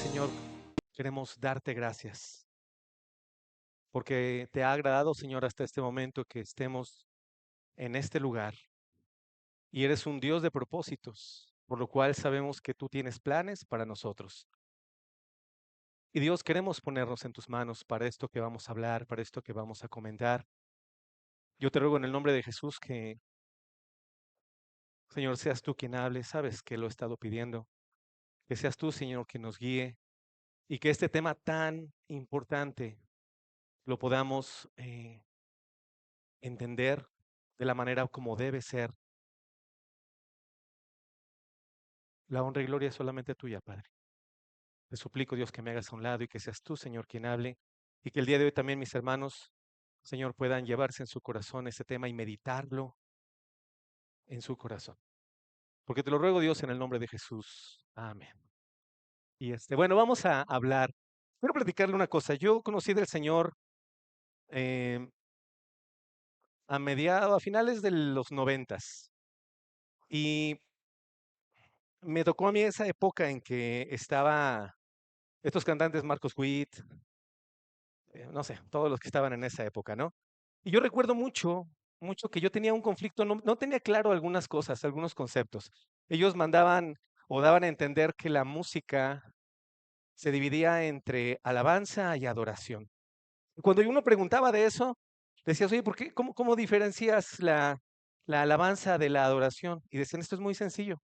Señor, queremos darte gracias, porque te ha agradado, Señor, hasta este momento que estemos en este lugar y eres un Dios de propósitos, por lo cual sabemos que tú tienes planes para nosotros. Y Dios, queremos ponernos en tus manos para esto que vamos a hablar, para esto que vamos a comentar. Yo te ruego en el nombre de Jesús que, Señor, seas tú quien hable, sabes que lo he estado pidiendo, que seas tú, Señor, quien nos guíe y que este tema tan importante lo podamos entender de la manera como debe ser. La honra y gloria es solamente tuya, Padre. Te suplico, Dios, que me hagas a un lado y que seas tú, Señor, quien hable. Y que el día de hoy también mis hermanos, Señor, puedan llevarse en su corazón ese tema y meditarlo en su corazón. Porque te lo ruego, Dios, en el nombre de Jesús. Amén. Y bueno, vamos a hablar. Quiero platicarle una cosa. Yo conocí del Señor eh, a finales de los 90. Y me tocó a mí esa época en que estaba estos cantantes Marcos Witt, no sé, todos los que estaban en esa época, ¿no? Y yo recuerdo mucho, mucho que yo tenía un conflicto, no tenía claro algunas cosas, algunos conceptos. Ellos mandaban o daban a entender que la música se dividía entre alabanza y adoración. Y cuando uno preguntaba de eso, decías, oye, ¿por qué? ¿Cómo diferencias la alabanza de la adoración? Y decían, esto es muy sencillo.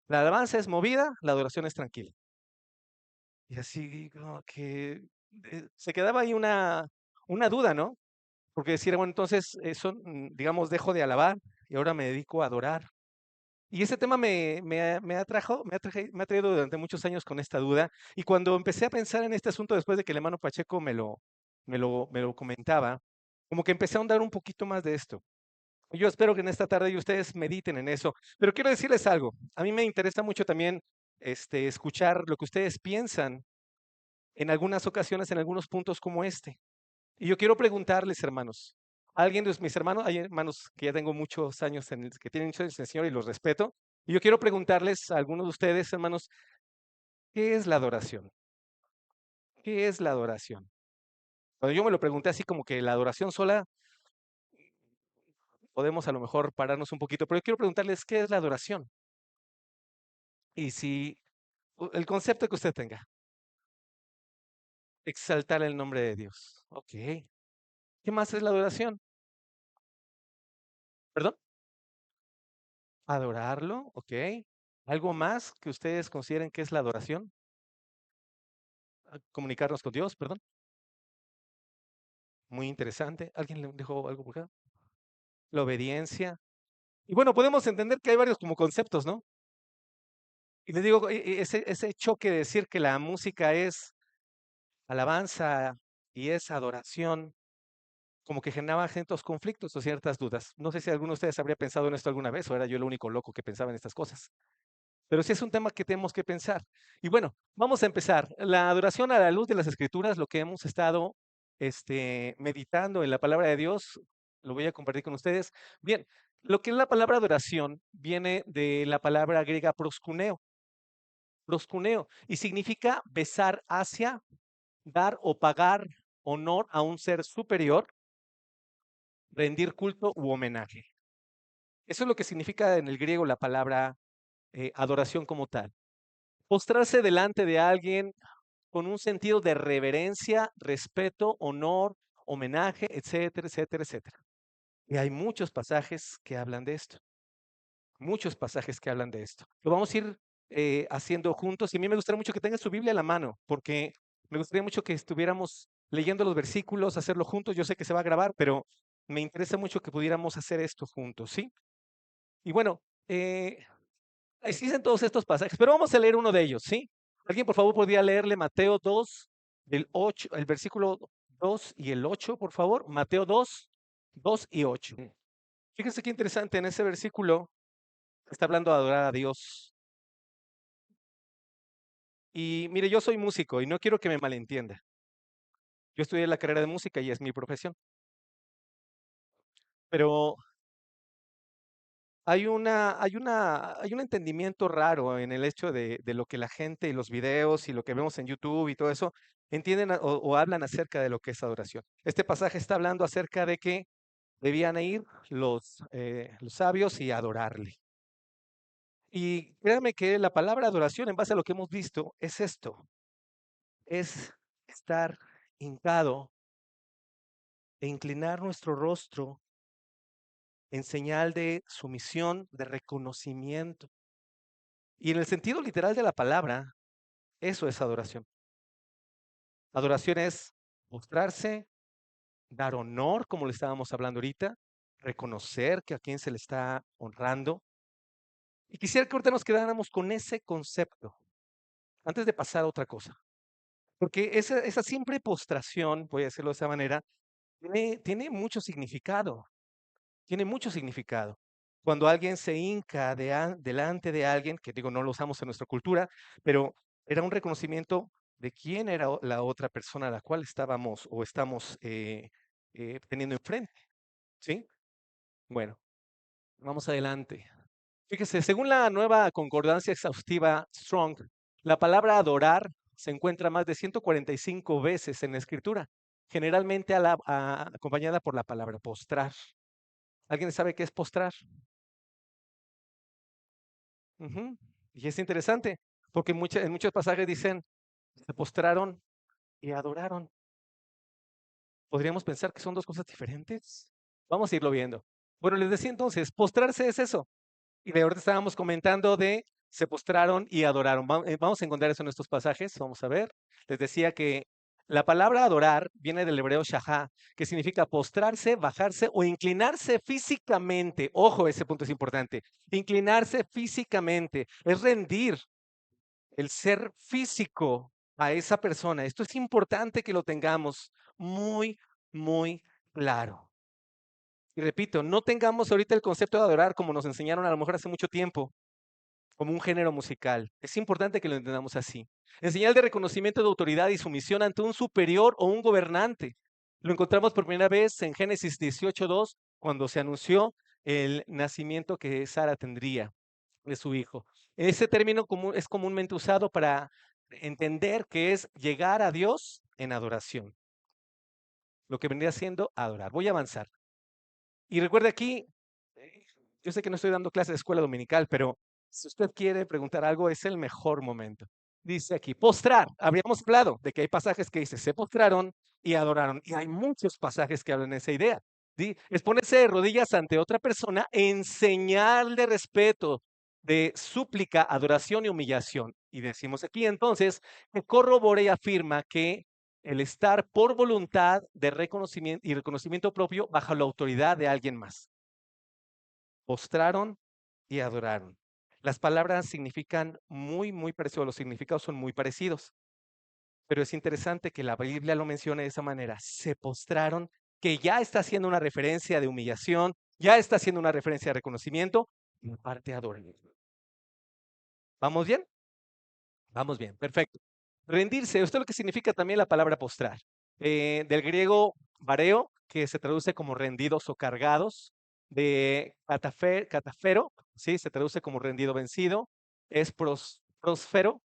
La alabanza es movida, la adoración es tranquila. Y así como que se quedaba ahí una duda, ¿no? Porque decir, bueno, entonces eso, digamos, dejo de alabar y ahora me dedico a adorar. Y ese tema me ha traído durante muchos años con esta duda. Y cuando empecé a pensar en este asunto después de que el hermano Pacheco me lo comentaba, como que empecé a ahondar un poquito más de esto. Yo espero que en esta tarde y ustedes mediten en eso. Pero quiero decirles algo. A mí me interesa mucho también escuchar lo que ustedes piensan en algunas ocasiones, en algunos puntos como este. Y yo quiero preguntarles, hermanos, alguien de mis hermanos, hay hermanos que ya tengo muchos años, que tienen muchos años en el Señor y los respeto, y yo quiero preguntarles a algunos de ustedes, hermanos, ¿qué es la adoración? ¿Qué es la adoración? Cuando yo me lo pregunté así como que la adoración sola, podemos a lo mejor pararnos un poquito, pero yo quiero preguntarles, ¿qué es la adoración? Y si el concepto que usted tenga, exaltar el nombre de Dios. Ok. ¿Qué más es la adoración? ¿Perdón? Adorarlo, ok. ¿Algo más que ustedes consideren que es la adoración? Comunicarnos con Dios, perdón. Muy interesante. ¿Alguien le dejó algo por acá? La obediencia. Y bueno, podemos entender que hay varios como conceptos, ¿no? Y les digo, ese choque de decir que la música es alabanza y es adoración, como que generaba ciertos conflictos o ciertas dudas. No sé si alguno de ustedes habría pensado en esto alguna vez o era yo el único loco que pensaba en estas cosas. Pero sí es un tema que tenemos que pensar. Y bueno, vamos a empezar. La adoración a la luz de las Escrituras, lo que hemos estado meditando en la palabra de Dios, lo voy a compartir con ustedes. Bien, lo que es la palabra adoración viene de la palabra griega proscuneo, y significa besar hacia, dar o pagar honor a un ser superior, rendir culto u homenaje. Eso es lo que significa en el griego la palabra adoración como tal. Postrarse delante de alguien con un sentido de reverencia, respeto, honor, homenaje, etcétera, etcétera, etcétera. Y hay muchos pasajes que hablan de esto, muchos pasajes que hablan de esto. Lo vamos a ir haciendo juntos y a mí me gustaría mucho que tengan su Biblia a la mano, porque me gustaría mucho que estuviéramos leyendo los versículos, hacerlo juntos. Yo sé que se va a grabar, pero me interesa mucho que pudiéramos hacer esto juntos, ¿sí? Y bueno, existen todos estos pasajes, pero vamos a leer uno de ellos, ¿sí? ¿Alguien por favor podría leerle Mateo 2, del 8, el versículo 2 y el 8, por favor? Mateo 2, 2 y 8. Fíjense qué interesante, en ese versículo está hablando de adorar a Dios. Y mire, yo soy músico y no quiero que me malentienda. Yo estudié la carrera de música y es mi profesión. Pero hay un entendimiento raro en el hecho de lo que la gente y los videos y lo que vemos en YouTube y todo eso entienden o hablan acerca de lo que es adoración. Este pasaje está hablando acerca de que debían ir los sabios y adorarle. Y créanme que la palabra adoración, en base a lo que hemos visto, es esto, es estar hincado e inclinar nuestro rostro en señal de sumisión, de reconocimiento. Y en el sentido literal de la palabra, eso es adoración. Adoración es mostrarse, dar honor, como le estábamos hablando ahorita, reconocer que a quien se le está honrando. Y quisiera que ahorita nos quedáramos con ese concepto, antes de pasar a otra cosa. Porque esa simple postración, voy a decirlo de esa manera, tiene mucho significado. Tiene mucho significado. Cuando alguien se hinca delante de alguien, que digo, no lo usamos en nuestra cultura, pero era un reconocimiento de quién era la otra persona a la cual estábamos o estamos teniendo enfrente. ¿Sí? Bueno, vamos adelante. Fíjese, según la nueva concordancia exhaustiva Strong, la palabra adorar se encuentra más de 145 veces en la escritura, generalmente acompañada por la palabra postrar. ¿Alguien sabe qué es postrar? Ujú. Y es interesante, porque en muchos pasajes dicen, se postraron y adoraron. ¿Podríamos pensar que son dos cosas diferentes? Vamos a irlo viendo. Bueno, les decía entonces, postrarse es eso. Y de ahorita estábamos comentando de se postraron y adoraron. Vamos a encontrar eso en estos pasajes. Vamos a ver. Les decía que la palabra adorar viene del hebreo shahá, que significa postrarse, bajarse o inclinarse físicamente. Ojo, ese punto es importante. Inclinarse físicamente es rendir el ser físico a esa persona. Esto es importante que lo tengamos muy, muy claro. Y repito, no tengamos ahorita el concepto de adorar como nos enseñaron a lo mejor hace mucho tiempo, como un género musical. Es importante que lo entendamos así. En señal de reconocimiento de autoridad y sumisión ante un superior o un gobernante. Lo encontramos por primera vez en Génesis 18:2, cuando se anunció el nacimiento que Sara tendría de su hijo. Ese término es comúnmente usado para entender que es llegar a Dios en adoración. Lo que vendría siendo adorar. Voy a avanzar. Y recuerde aquí, eh, yo sé que no estoy dando clase de escuela dominical, pero si usted quiere preguntar algo, es el mejor momento. Dice aquí, postrar. Habríamos hablado de que hay pasajes que dice, se postraron y adoraron. Y hay muchos pasajes que hablan de esa idea. Es ponerse de rodillas ante otra persona en señal de respeto, de súplica, adoración y humillación. Y decimos aquí entonces que corrobora y afirma que el estar por voluntad de reconocimiento y reconocimiento propio bajo la autoridad de alguien más. Postraron y adoraron. Las palabras significan muy parecido, los significados son muy parecidos, pero es interesante que la Biblia lo mencione de esa manera. Se postraron, que ya está haciendo una referencia de humillación, ya está haciendo una referencia de reconocimiento, y aparte adoran. ¿Vamos bien? Vamos bien, perfecto. Rendirse, esto es lo que significa también la palabra postrar. Del griego vareo, que se traduce como rendidos o cargados, de catafero, ¿sí? Se traduce como rendido vencido, es prósfero,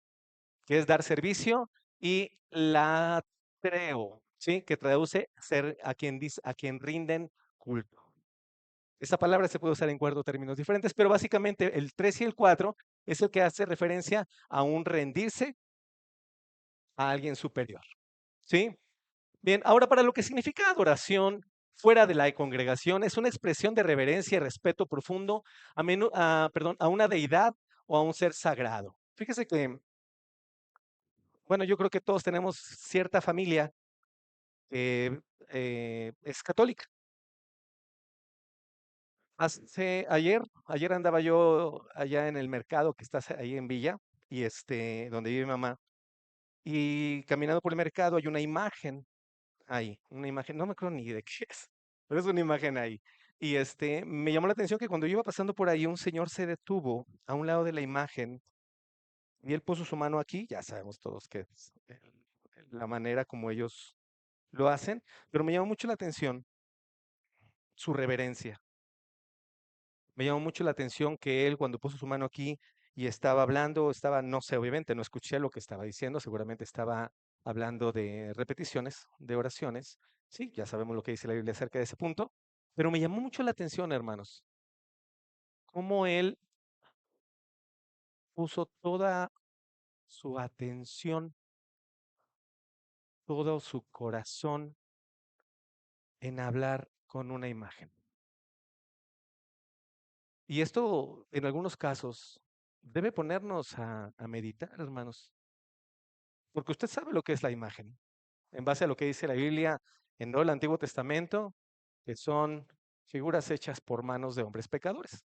que es dar servicio, y latreo, ¿sí? Que traduce ser a quien rinden culto. Esa palabra se puede usar en cuatro términos diferentes, pero básicamente el 3 y el 4 es el que hace referencia a un rendirse a alguien superior. ¿Sí? Bien, ahora para lo que significa adoración fuera de la congregación, es una expresión de reverencia y respeto profundo a una deidad o a un ser sagrado. Fíjese que, bueno, yo creo que todos tenemos cierta familia que es católica. Ayer andaba yo allá en el mercado que está ahí en Villa, y donde vive mi mamá, y caminando por el mercado hay una imagen ahí, una imagen, no me acuerdo ni de qué es, pero es una imagen ahí. Y me llamó la atención que cuando yo iba pasando por ahí, un señor se detuvo a un lado de la imagen y él puso su mano aquí, ya sabemos todos que es la manera como ellos lo hacen, pero me llamó mucho la atención su reverencia. Me llamó mucho la atención que él, cuando puso su mano aquí y estaba hablando, no sé, obviamente no escuché lo que estaba diciendo, seguramente estaba hablando de repeticiones, de oraciones. Sí, ya sabemos lo que dice la Biblia acerca de ese punto, pero me llamó mucho la atención, hermanos, cómo él puso toda su atención, todo su corazón en hablar con una imagen. Y esto, en algunos casos, debe ponernos a meditar, hermanos, porque usted sabe lo que es la imagen, en base a lo que dice la Biblia en todo el Antiguo Testamento, que son figuras hechas por manos de hombres pecadores,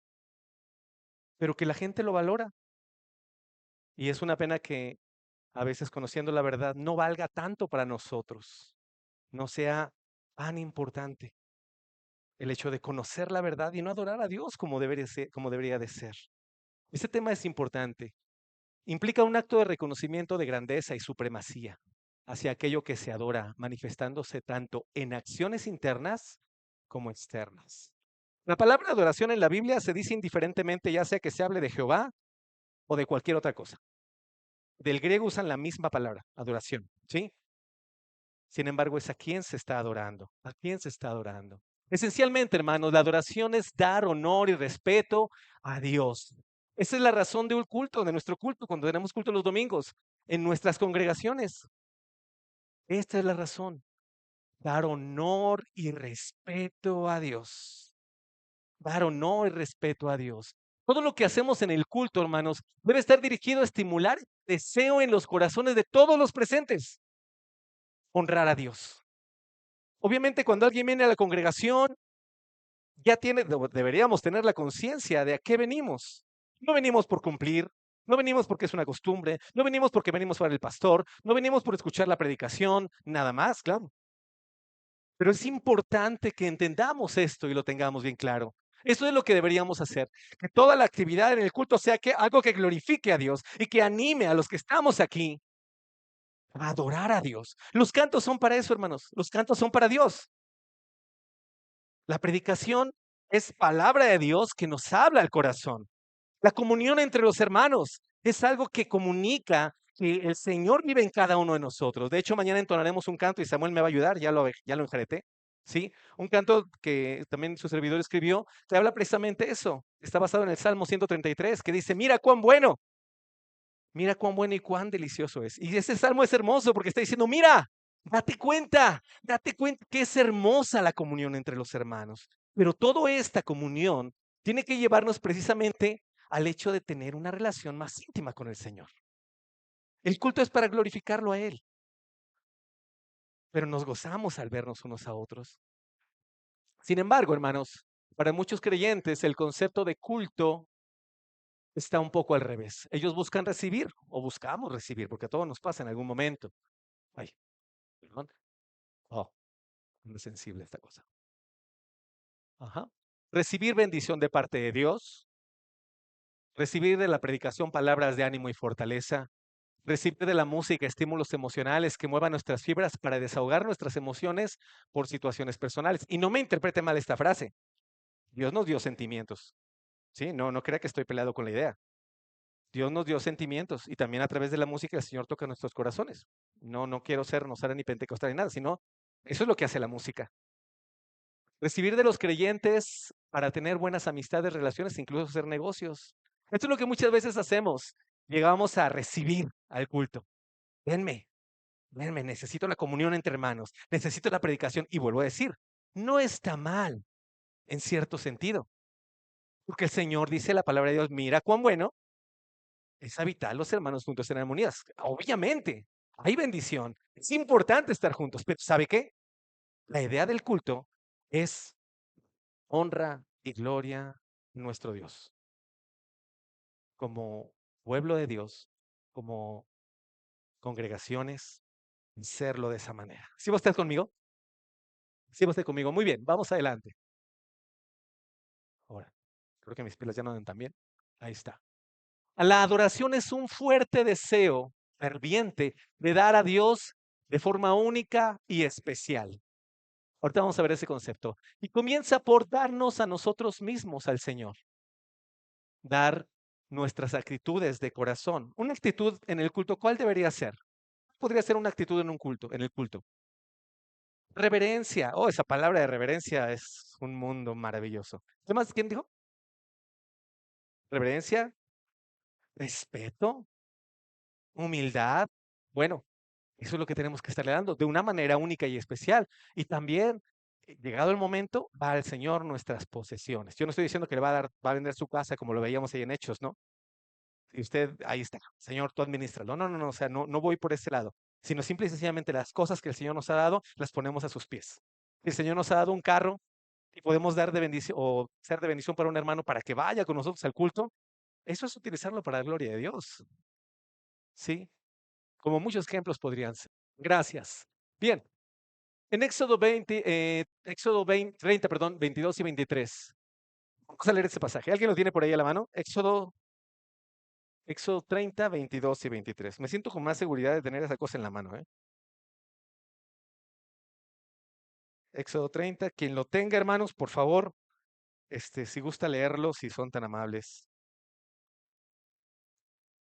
pero que la gente lo valora. Y es una pena que a veces, conociendo la verdad, no valga tanto para nosotros, no sea tan importante el hecho de conocer la verdad y no adorar a Dios como debería de ser. Este tema es importante. Implica un acto de reconocimiento de grandeza y supremacía hacia aquello que se adora, manifestándose tanto en acciones internas como externas. La palabra adoración en la Biblia se dice indiferentemente, ya sea que se hable de Jehová o de cualquier otra cosa. Del griego usan la misma palabra, adoración, ¿sí? Sin embargo, es a quién se está adorando, a quién se está adorando. Esencialmente, hermanos, la adoración es dar honor y respeto a Dios. Esa es la razón de un culto, de nuestro culto, cuando tenemos culto los domingos, en nuestras congregaciones. Esta es la razón, dar honor y respeto a Dios. Dar honor y respeto a Dios. Todo lo que hacemos en el culto, hermanos, debe estar dirigido a estimular deseo en los corazones de todos los presentes, honrar a Dios. Obviamente, cuando alguien viene a la congregación, deberíamos tener la conciencia de a qué venimos. No venimos por cumplir, no venimos porque es una costumbre, no venimos porque venimos para el pastor, no venimos por escuchar la predicación, nada más, claro. Pero es importante que entendamos esto y lo tengamos bien claro. Eso es lo que deberíamos hacer, que toda la actividad en el culto sea algo que glorifique a Dios y que anime a los que estamos aquí a adorar a Dios. Los cantos son para eso, hermanos. Los cantos son para Dios. La predicación es palabra de Dios que nos habla al corazón. La comunión entre los hermanos es algo que comunica que el Señor vive en cada uno de nosotros. De hecho, mañana entonaremos un canto y Samuel me va a ayudar, ya lo enjareté. ¿Sí? Un canto que también su servidor escribió, que habla precisamente eso. Está basado en el Salmo 133, que dice, mira cuán bueno y cuán delicioso es. Y ese salmo es hermoso porque está diciendo, mira, date cuenta que es hermosa la comunión entre los hermanos. Pero toda esta comunión tiene que llevarnos precisamente al hecho de tener una relación más íntima con el Señor. El culto es para glorificarlo a Él, pero nos gozamos al vernos unos a otros. Sin embargo, hermanos, para muchos creyentes el concepto de culto está un poco al revés. Ellos buscan recibir o buscamos recibir, porque a todos nos pasa en algún momento. Ay, perdón. Oh, muy sensible esta cosa. Ajá. Recibir bendición de parte de Dios, recibir de la predicación palabras de ánimo y fortaleza, recibir de la música estímulos emocionales que muevan nuestras fibras para desahogar nuestras emociones por situaciones personales. Y no me interprete mal esta frase. Dios nos dio sentimientos. Sí, no crea que estoy peleado con la idea. Dios nos dio sentimientos y también a través de la música el Señor toca nuestros corazones. No quiero ser no ni pentecostal ni nada, sino eso es lo que hace la música. Recibir de los creyentes para tener buenas amistades, relaciones, incluso hacer negocios. Esto es lo que muchas veces hacemos. Llegamos a recibir al culto. Denme, denme, necesito la comunión entre hermanos, necesito la predicación. Y vuelvo a decir, no está mal en cierto sentido, porque el Señor dice la palabra de Dios, mira cuán bueno es habitar los hermanos juntos en armonías. Obviamente, hay bendición. Es importante estar juntos, pero ¿sabe qué? La idea del culto es honra y gloria a nuestro Dios. Como pueblo de Dios, como congregaciones, serlo de esa manera. ¿Sí va usted conmigo? ¿Sí va usted conmigo? Muy bien, vamos adelante. Ahora, creo que mis pilas ya no andan tan bien. Ahí está. La adoración es un fuerte deseo ferviente de dar a Dios de forma única y especial. Ahorita vamos a ver ese concepto. Y comienza por darnos a nosotros mismos al Señor. dar nuestras actitudes de corazón. Una actitud en el culto, ¿cuál debería ser? Podría ser una actitud en un culto, en el culto. Reverencia. Oh, esa palabra de reverencia es un mundo maravilloso. ¿Qué más? ¿Quién dijo? Reverencia, respeto, humildad. Bueno, eso es lo que tenemos que estarle dando de una manera única y especial. Y también, llegado el momento, va al Señor nuestras posesiones. Yo no estoy diciendo que le va a dar, va a vender su casa como lo veíamos ahí en Hechos, ¿no? Y usted, ahí está, Señor, tú administras. No, no, no, o sea, no, no voy por ese lado, sino simple y sencillamente las cosas que el Señor nos ha dado, las ponemos a sus pies. El Señor nos ha dado un carro y podemos dar de bendición o ser de bendición para un hermano para que vaya con nosotros al culto. Eso es utilizarlo para la gloria de Dios, ¿sí? Como muchos ejemplos podrían ser. Gracias. Bien, en Éxodo 20, 30, perdón, 22 y 23. Vamos a leer este pasaje. ¿Alguien lo tiene por ahí a la mano? Éxodo 30, 22 y 23. Me siento con más seguridad de tener esa cosa en la mano, ¿eh? Éxodo 30. Quien lo tenga, hermanos, por favor, si gusta leerlo, si son tan amables.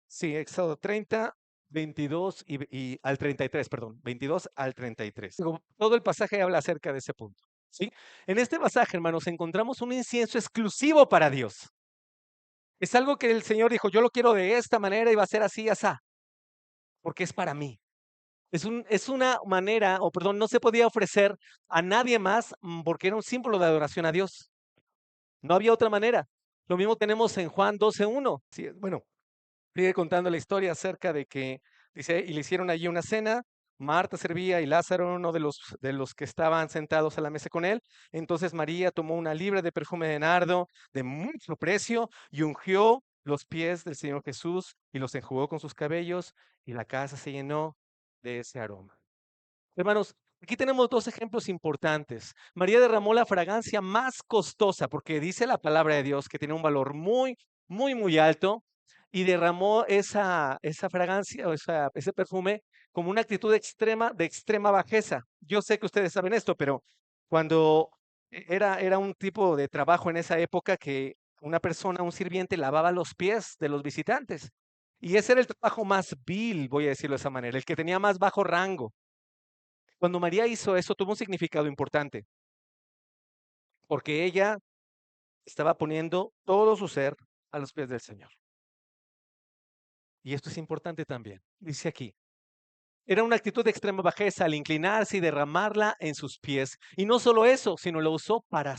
Sí, Éxodo 30, 22 y al 33, perdón, 22 al 33. Todo el pasaje habla acerca de ese punto, ¿sí? En este pasaje, hermanos, encontramos un incienso exclusivo para Dios. Es algo que el Señor dijo, yo lo quiero de esta manera y va a ser así, asá, porque es para mí. Es una manera, o perdón, no se podía ofrecer a nadie más porque era un símbolo de adoración a Dios. No había otra manera. Lo mismo tenemos en Juan 12:1. Sí, bueno, sigue contando la historia acerca de que, dice, y le hicieron allí una cena, Marta servía y Lázaro, uno de los que estaban sentados a la mesa con él. Entonces María tomó una libra de perfume de nardo de mucho precio y ungió los pies del Señor Jesús y los enjugó con sus cabellos y la casa se llenó de ese aroma. Hermanos, aquí tenemos dos ejemplos importantes. María derramó la fragancia más costosa, porque dice la palabra de Dios que tiene un valor muy, muy, muy alto, y derramó esa fragancia o ese perfume como una actitud extrema, de extrema bajeza. Yo sé que ustedes saben esto, pero cuando era un tipo de trabajo en esa época que una persona, un sirviente, lavaba los pies de los visitantes. Y ese era el trabajo más vil, voy a decirlo de esa manera, el que tenía más bajo rango. Cuando María hizo eso, tuvo un significado importante, porque ella estaba poniendo todo su ser a los pies del Señor. Y esto es importante también. Dice aquí, era una actitud de extrema bajeza al inclinarse y derramarla en sus pies. Y no solo eso, sino lo usó para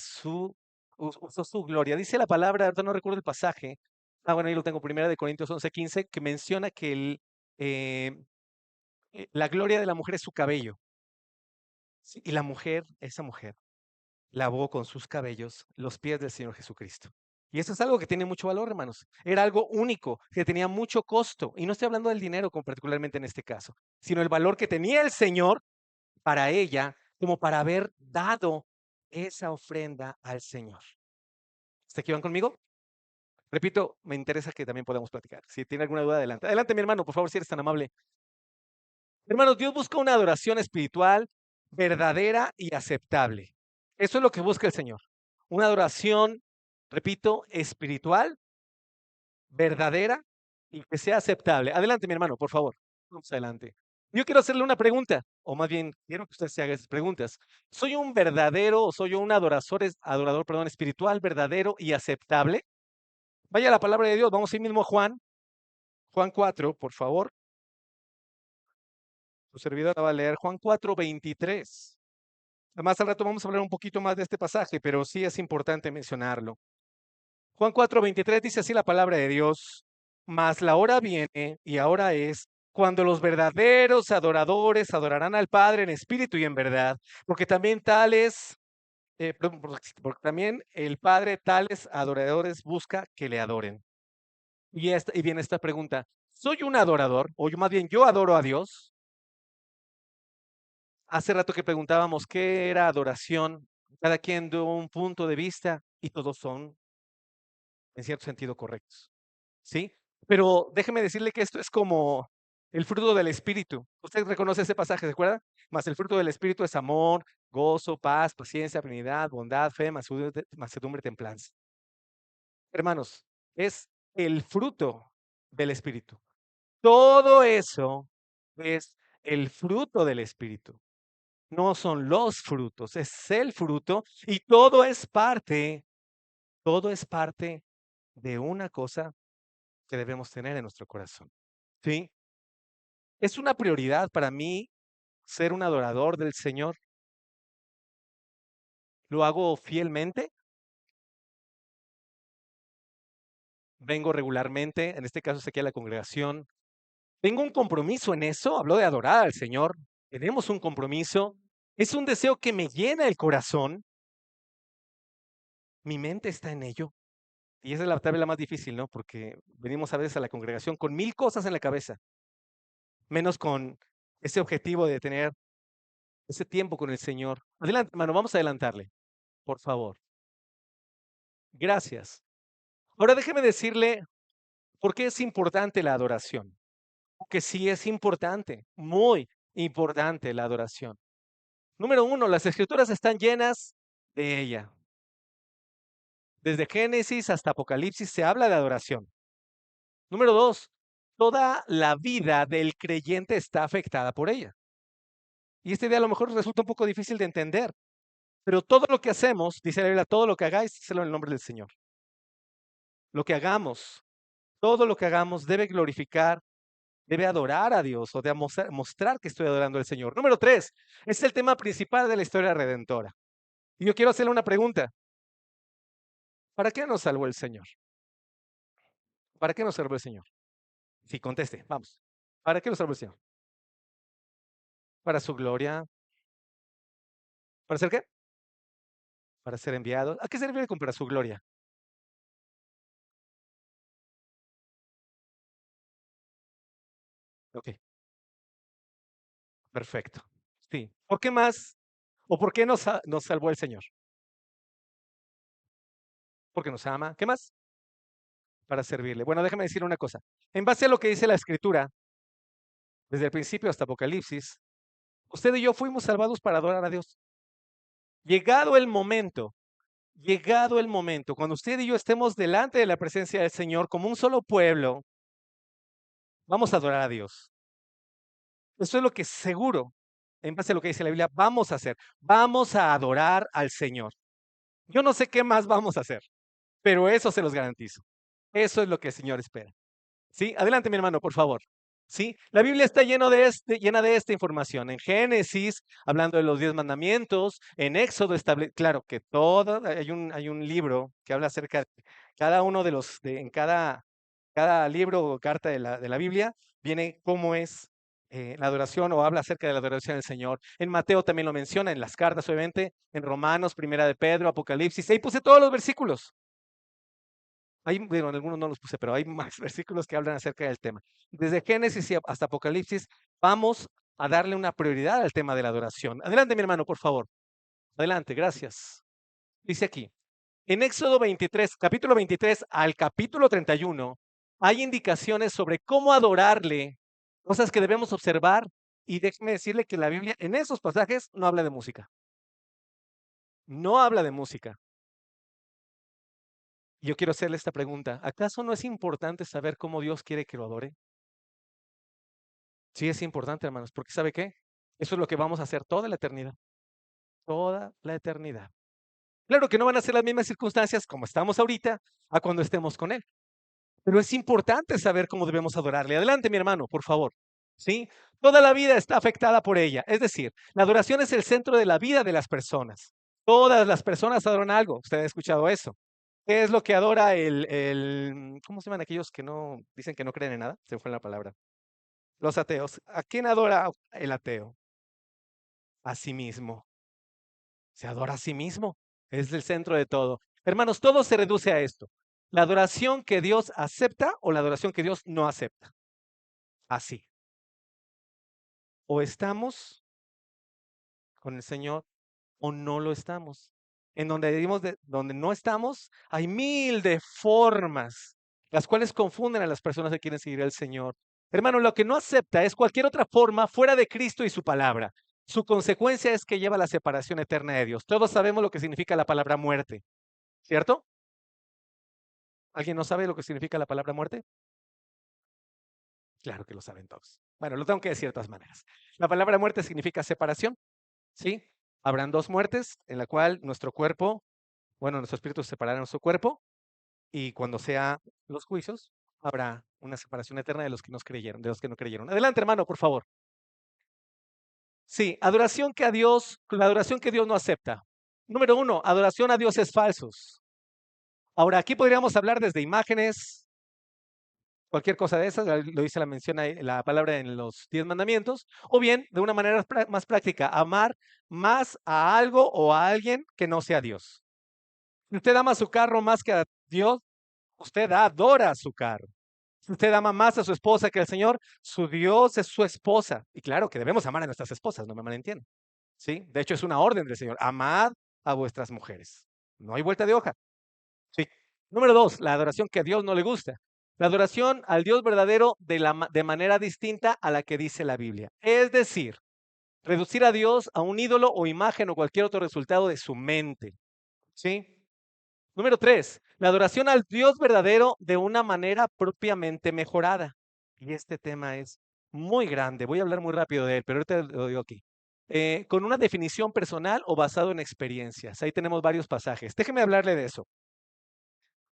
usó su gloria. Dice la palabra, ahorita no recuerdo el pasaje. Bueno, ahí lo tengo, primera de Corintios 11:15, que menciona que eh, la gloria de la mujer es su cabello. ¿Sí? Y la mujer, esa mujer, lavó con sus cabellos los pies del Señor Jesucristo. Y eso es algo que tiene mucho valor, hermanos. Era algo único, que tenía mucho costo. Y no estoy hablando del dinero, como particularmente en este caso, sino el valor que tenía el Señor para ella, como para haber dado esa ofrenda al Señor. ¿Hasta aquí van conmigo? Repito, me interesa que también podamos platicar. Si tiene alguna duda, adelante. Adelante, mi hermano, por favor, si eres tan amable. Hermanos, Dios busca una adoración espiritual verdadera y aceptable. Eso es lo que busca el Señor. Una adoración, repito, espiritual, verdadera y que sea aceptable. Adelante, mi hermano, por favor. Vamos adelante. Yo quiero hacerle una pregunta, o más bien, quiero que usted se haga esas preguntas. ¿Soy un verdadero o soy yo un adorador, perdón, espiritual, verdadero y aceptable? Vaya a la palabra de Dios, vamos ahí mismo a Juan 4, por favor. Su servidor va a leer Juan 4:23. Más al rato vamos a hablar un poquito más de este pasaje, pero sí es importante mencionarlo. Juan 4:23 dice así la palabra de Dios, mas la hora viene y ahora es cuando los verdaderos adoradores adorarán al Padre en espíritu y en verdad, porque también porque también el Padre tales adoradores busca que le adoren. Y viene esta pregunta, ¿soy un adorador? O yo más bien, ¿yo adoro a Dios? Hace rato que preguntábamos qué era adoración, cada quien dio un punto de vista y todos son, en cierto sentido, correctos, ¿sí? Pero déjeme decirle que esto es como el fruto del Espíritu. Usted reconoce ese pasaje, ¿se acuerda? Mas el fruto del Espíritu es amor, gozo, paz, paciencia, benignidad, bondad, fe, mansedumbre, templanza. Hermanos, es el fruto del Espíritu. Todo eso es el fruto del Espíritu. No son los frutos, es el fruto y todo es parte de una cosa que debemos tener en nuestro corazón. ¿Sí? Es una prioridad para mí ser un adorador del Señor. Lo hago fielmente, vengo regularmente, en este caso es aquí a la congregación. Tengo un compromiso en eso, hablo de adorar al Señor. Tenemos un compromiso. Es un deseo que me llena el corazón. Mi mente está en ello. Y esa es la tabla más difícil, ¿no? Porque venimos a veces a la congregación con 1000 cosas en la cabeza, menos con ese objetivo de tener ese tiempo con el Señor. Adelante, hermano, vamos a adelantarle, por favor. Gracias. Ahora déjeme decirle por qué es importante la adoración. Que sí es importante, muy importante la adoración. Número uno, las escrituras están llenas de ella. Desde Génesis hasta Apocalipsis se habla de adoración. Número dos, toda la vida del creyente está afectada por ella. Y esta idea a lo mejor resulta un poco difícil de entender, pero todo lo que hacemos, dice la Biblia, todo lo que hagáis, hácelo en el nombre del Señor. Lo que hagamos, todo lo que hagamos debe glorificar, debe adorar a Dios o debe mostrar que estoy adorando al Señor. Número tres, es el tema principal de la historia redentora. Y yo quiero hacerle una pregunta. ¿Para qué nos salvó el Señor? ¿Para qué nos salvó el Señor? Sí, conteste, vamos. ¿Para qué nos salvó el Señor? Para su gloria. ¿Para ser qué? Para ser enviados. ¿A qué se refiere con para su gloria? Ok, perfecto. Sí. ¿Por qué más? ¿O por qué nos salvó el Señor? Porque nos ama. ¿Qué más? Para servirle. Bueno, déjame decir una cosa. En base a lo que dice la Escritura, desde el principio hasta Apocalipsis, usted y yo fuimos salvados para adorar a Dios. Llegado el momento, llegado el momento, cuando usted y yo estemos delante de la presencia del Señor como un solo pueblo, vamos a adorar a Dios. Eso es lo que seguro, en base a lo que dice la Biblia, vamos a hacer. Vamos a adorar al Señor. Yo no sé qué más vamos a hacer, pero eso se los garantizo. Eso es lo que el Señor espera. ¿Sí? Adelante, mi hermano, por favor. ¿Sí? La Biblia está llena de esta información. En Génesis, hablando de los 10 mandamientos, en Éxodo, claro que todo, hay un libro que habla acerca de cada uno de en cada libro o carta de la Biblia, viene cómo es la adoración o habla acerca de la adoración del Señor. En Mateo también lo menciona, en las cartas, obviamente, en Romanos, Primera de Pedro, Apocalipsis, ahí puse todos los versículos. Bueno, en algunos no los puse, pero hay más versículos que hablan acerca del tema. Desde Génesis hasta Apocalipsis, vamos a darle una prioridad al tema de la adoración. Adelante, mi hermano, por favor. Adelante, gracias. Dice aquí, en Éxodo 23, capítulo 23 al capítulo 31, hay indicaciones sobre cómo adorarle, cosas que debemos observar. Y déjeme decirle que la Biblia en esos pasajes no habla de música. No habla de música. Yo quiero hacerle esta pregunta. ¿Acaso no es importante saber cómo Dios quiere que lo adore? Sí, es importante, hermanos, porque ¿sabe qué? Eso es lo que vamos a hacer toda la eternidad. Toda la eternidad. Claro que no van a ser las mismas circunstancias como estamos ahorita a cuando estemos con Él. Pero es importante saber cómo debemos adorarle. Adelante, mi hermano, por favor. ¿Sí? Toda la vida está afectada por ella. Es decir, la adoración es el centro de la vida de las personas. Todas las personas adoran algo. Usted ha escuchado eso. ¿Qué es lo que adora ¿cómo se llaman aquellos que no dicen que no creen en nada? Se me fue la palabra. Los ateos. ¿A quién adora el ateo? A sí mismo. Se adora a sí mismo. Es el centro de todo. Hermanos, todo se reduce a esto. La adoración que Dios acepta o la adoración que Dios no acepta. Así. O estamos con el Señor o no lo estamos. En donde no estamos, hay mil de formas, las cuales confunden a las personas que quieren seguir al Señor. Hermano, lo que no acepta es cualquier otra forma fuera de Cristo y su palabra. Su consecuencia es que lleva a la separación eterna de Dios. Todos sabemos lo que significa la palabra muerte, ¿cierto? ¿Alguien no sabe lo que significa la palabra muerte? Claro que lo saben todos. Bueno, lo tengo que decir de todas maneras. La palabra muerte significa separación, ¿sí? Habrán dos muertes en la cual nuestro cuerpo, bueno, nuestro espíritu se separará de nuestro cuerpo y cuando sea los juicios, habrá una separación eterna de los que nos creyeron, de los que no creyeron. Adelante, hermano, por favor. Sí, adoración que a Dios, la adoración que Dios no acepta. Número uno, adoración a dioses falsos. Ahora, aquí podríamos hablar desde imágenes, cualquier cosa de esas, lo dice la mención ahí, la palabra en los 10 mandamientos, o bien, de una manera más práctica, amar más a algo o a alguien que no sea Dios. Si usted ama su carro más que a Dios, usted adora su carro. Si usted ama más a su esposa que al Señor, su Dios es su esposa. Y claro que debemos amar a nuestras esposas, no me malentiendan. ¿Sí? De hecho, es una orden del Señor. Amad a vuestras mujeres. No hay vuelta de hoja. Sí. Número dos, la adoración que a Dios no le gusta. La adoración al Dios verdadero de manera distinta a la que dice la Biblia. Es decir, reducir a Dios a un ídolo o imagen o cualquier otro resultado de su mente. ¿Sí? Número tres, la adoración al Dios verdadero de una manera propiamente mejorada. Y este tema es muy grande. Voy a hablar muy rápido de él, pero ahorita lo digo aquí. Con una definición personal o basado en experiencias. Ahí tenemos varios pasajes. Déjeme hablarle de eso.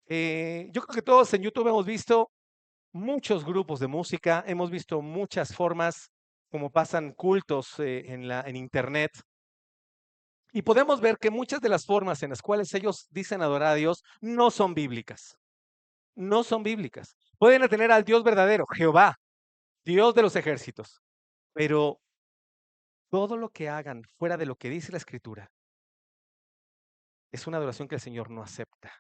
Yo creo que todos en YouTube hemos visto muchos grupos de música, hemos visto muchas formas como pasan cultos en Internet. Y podemos ver que muchas de las formas en las cuales ellos dicen adorar a Dios no son bíblicas. No son bíblicas. Pueden tener al Dios verdadero, Jehová, Dios de los ejércitos, pero todo lo que hagan fuera de lo que dice la Escritura es una adoración que el Señor no acepta.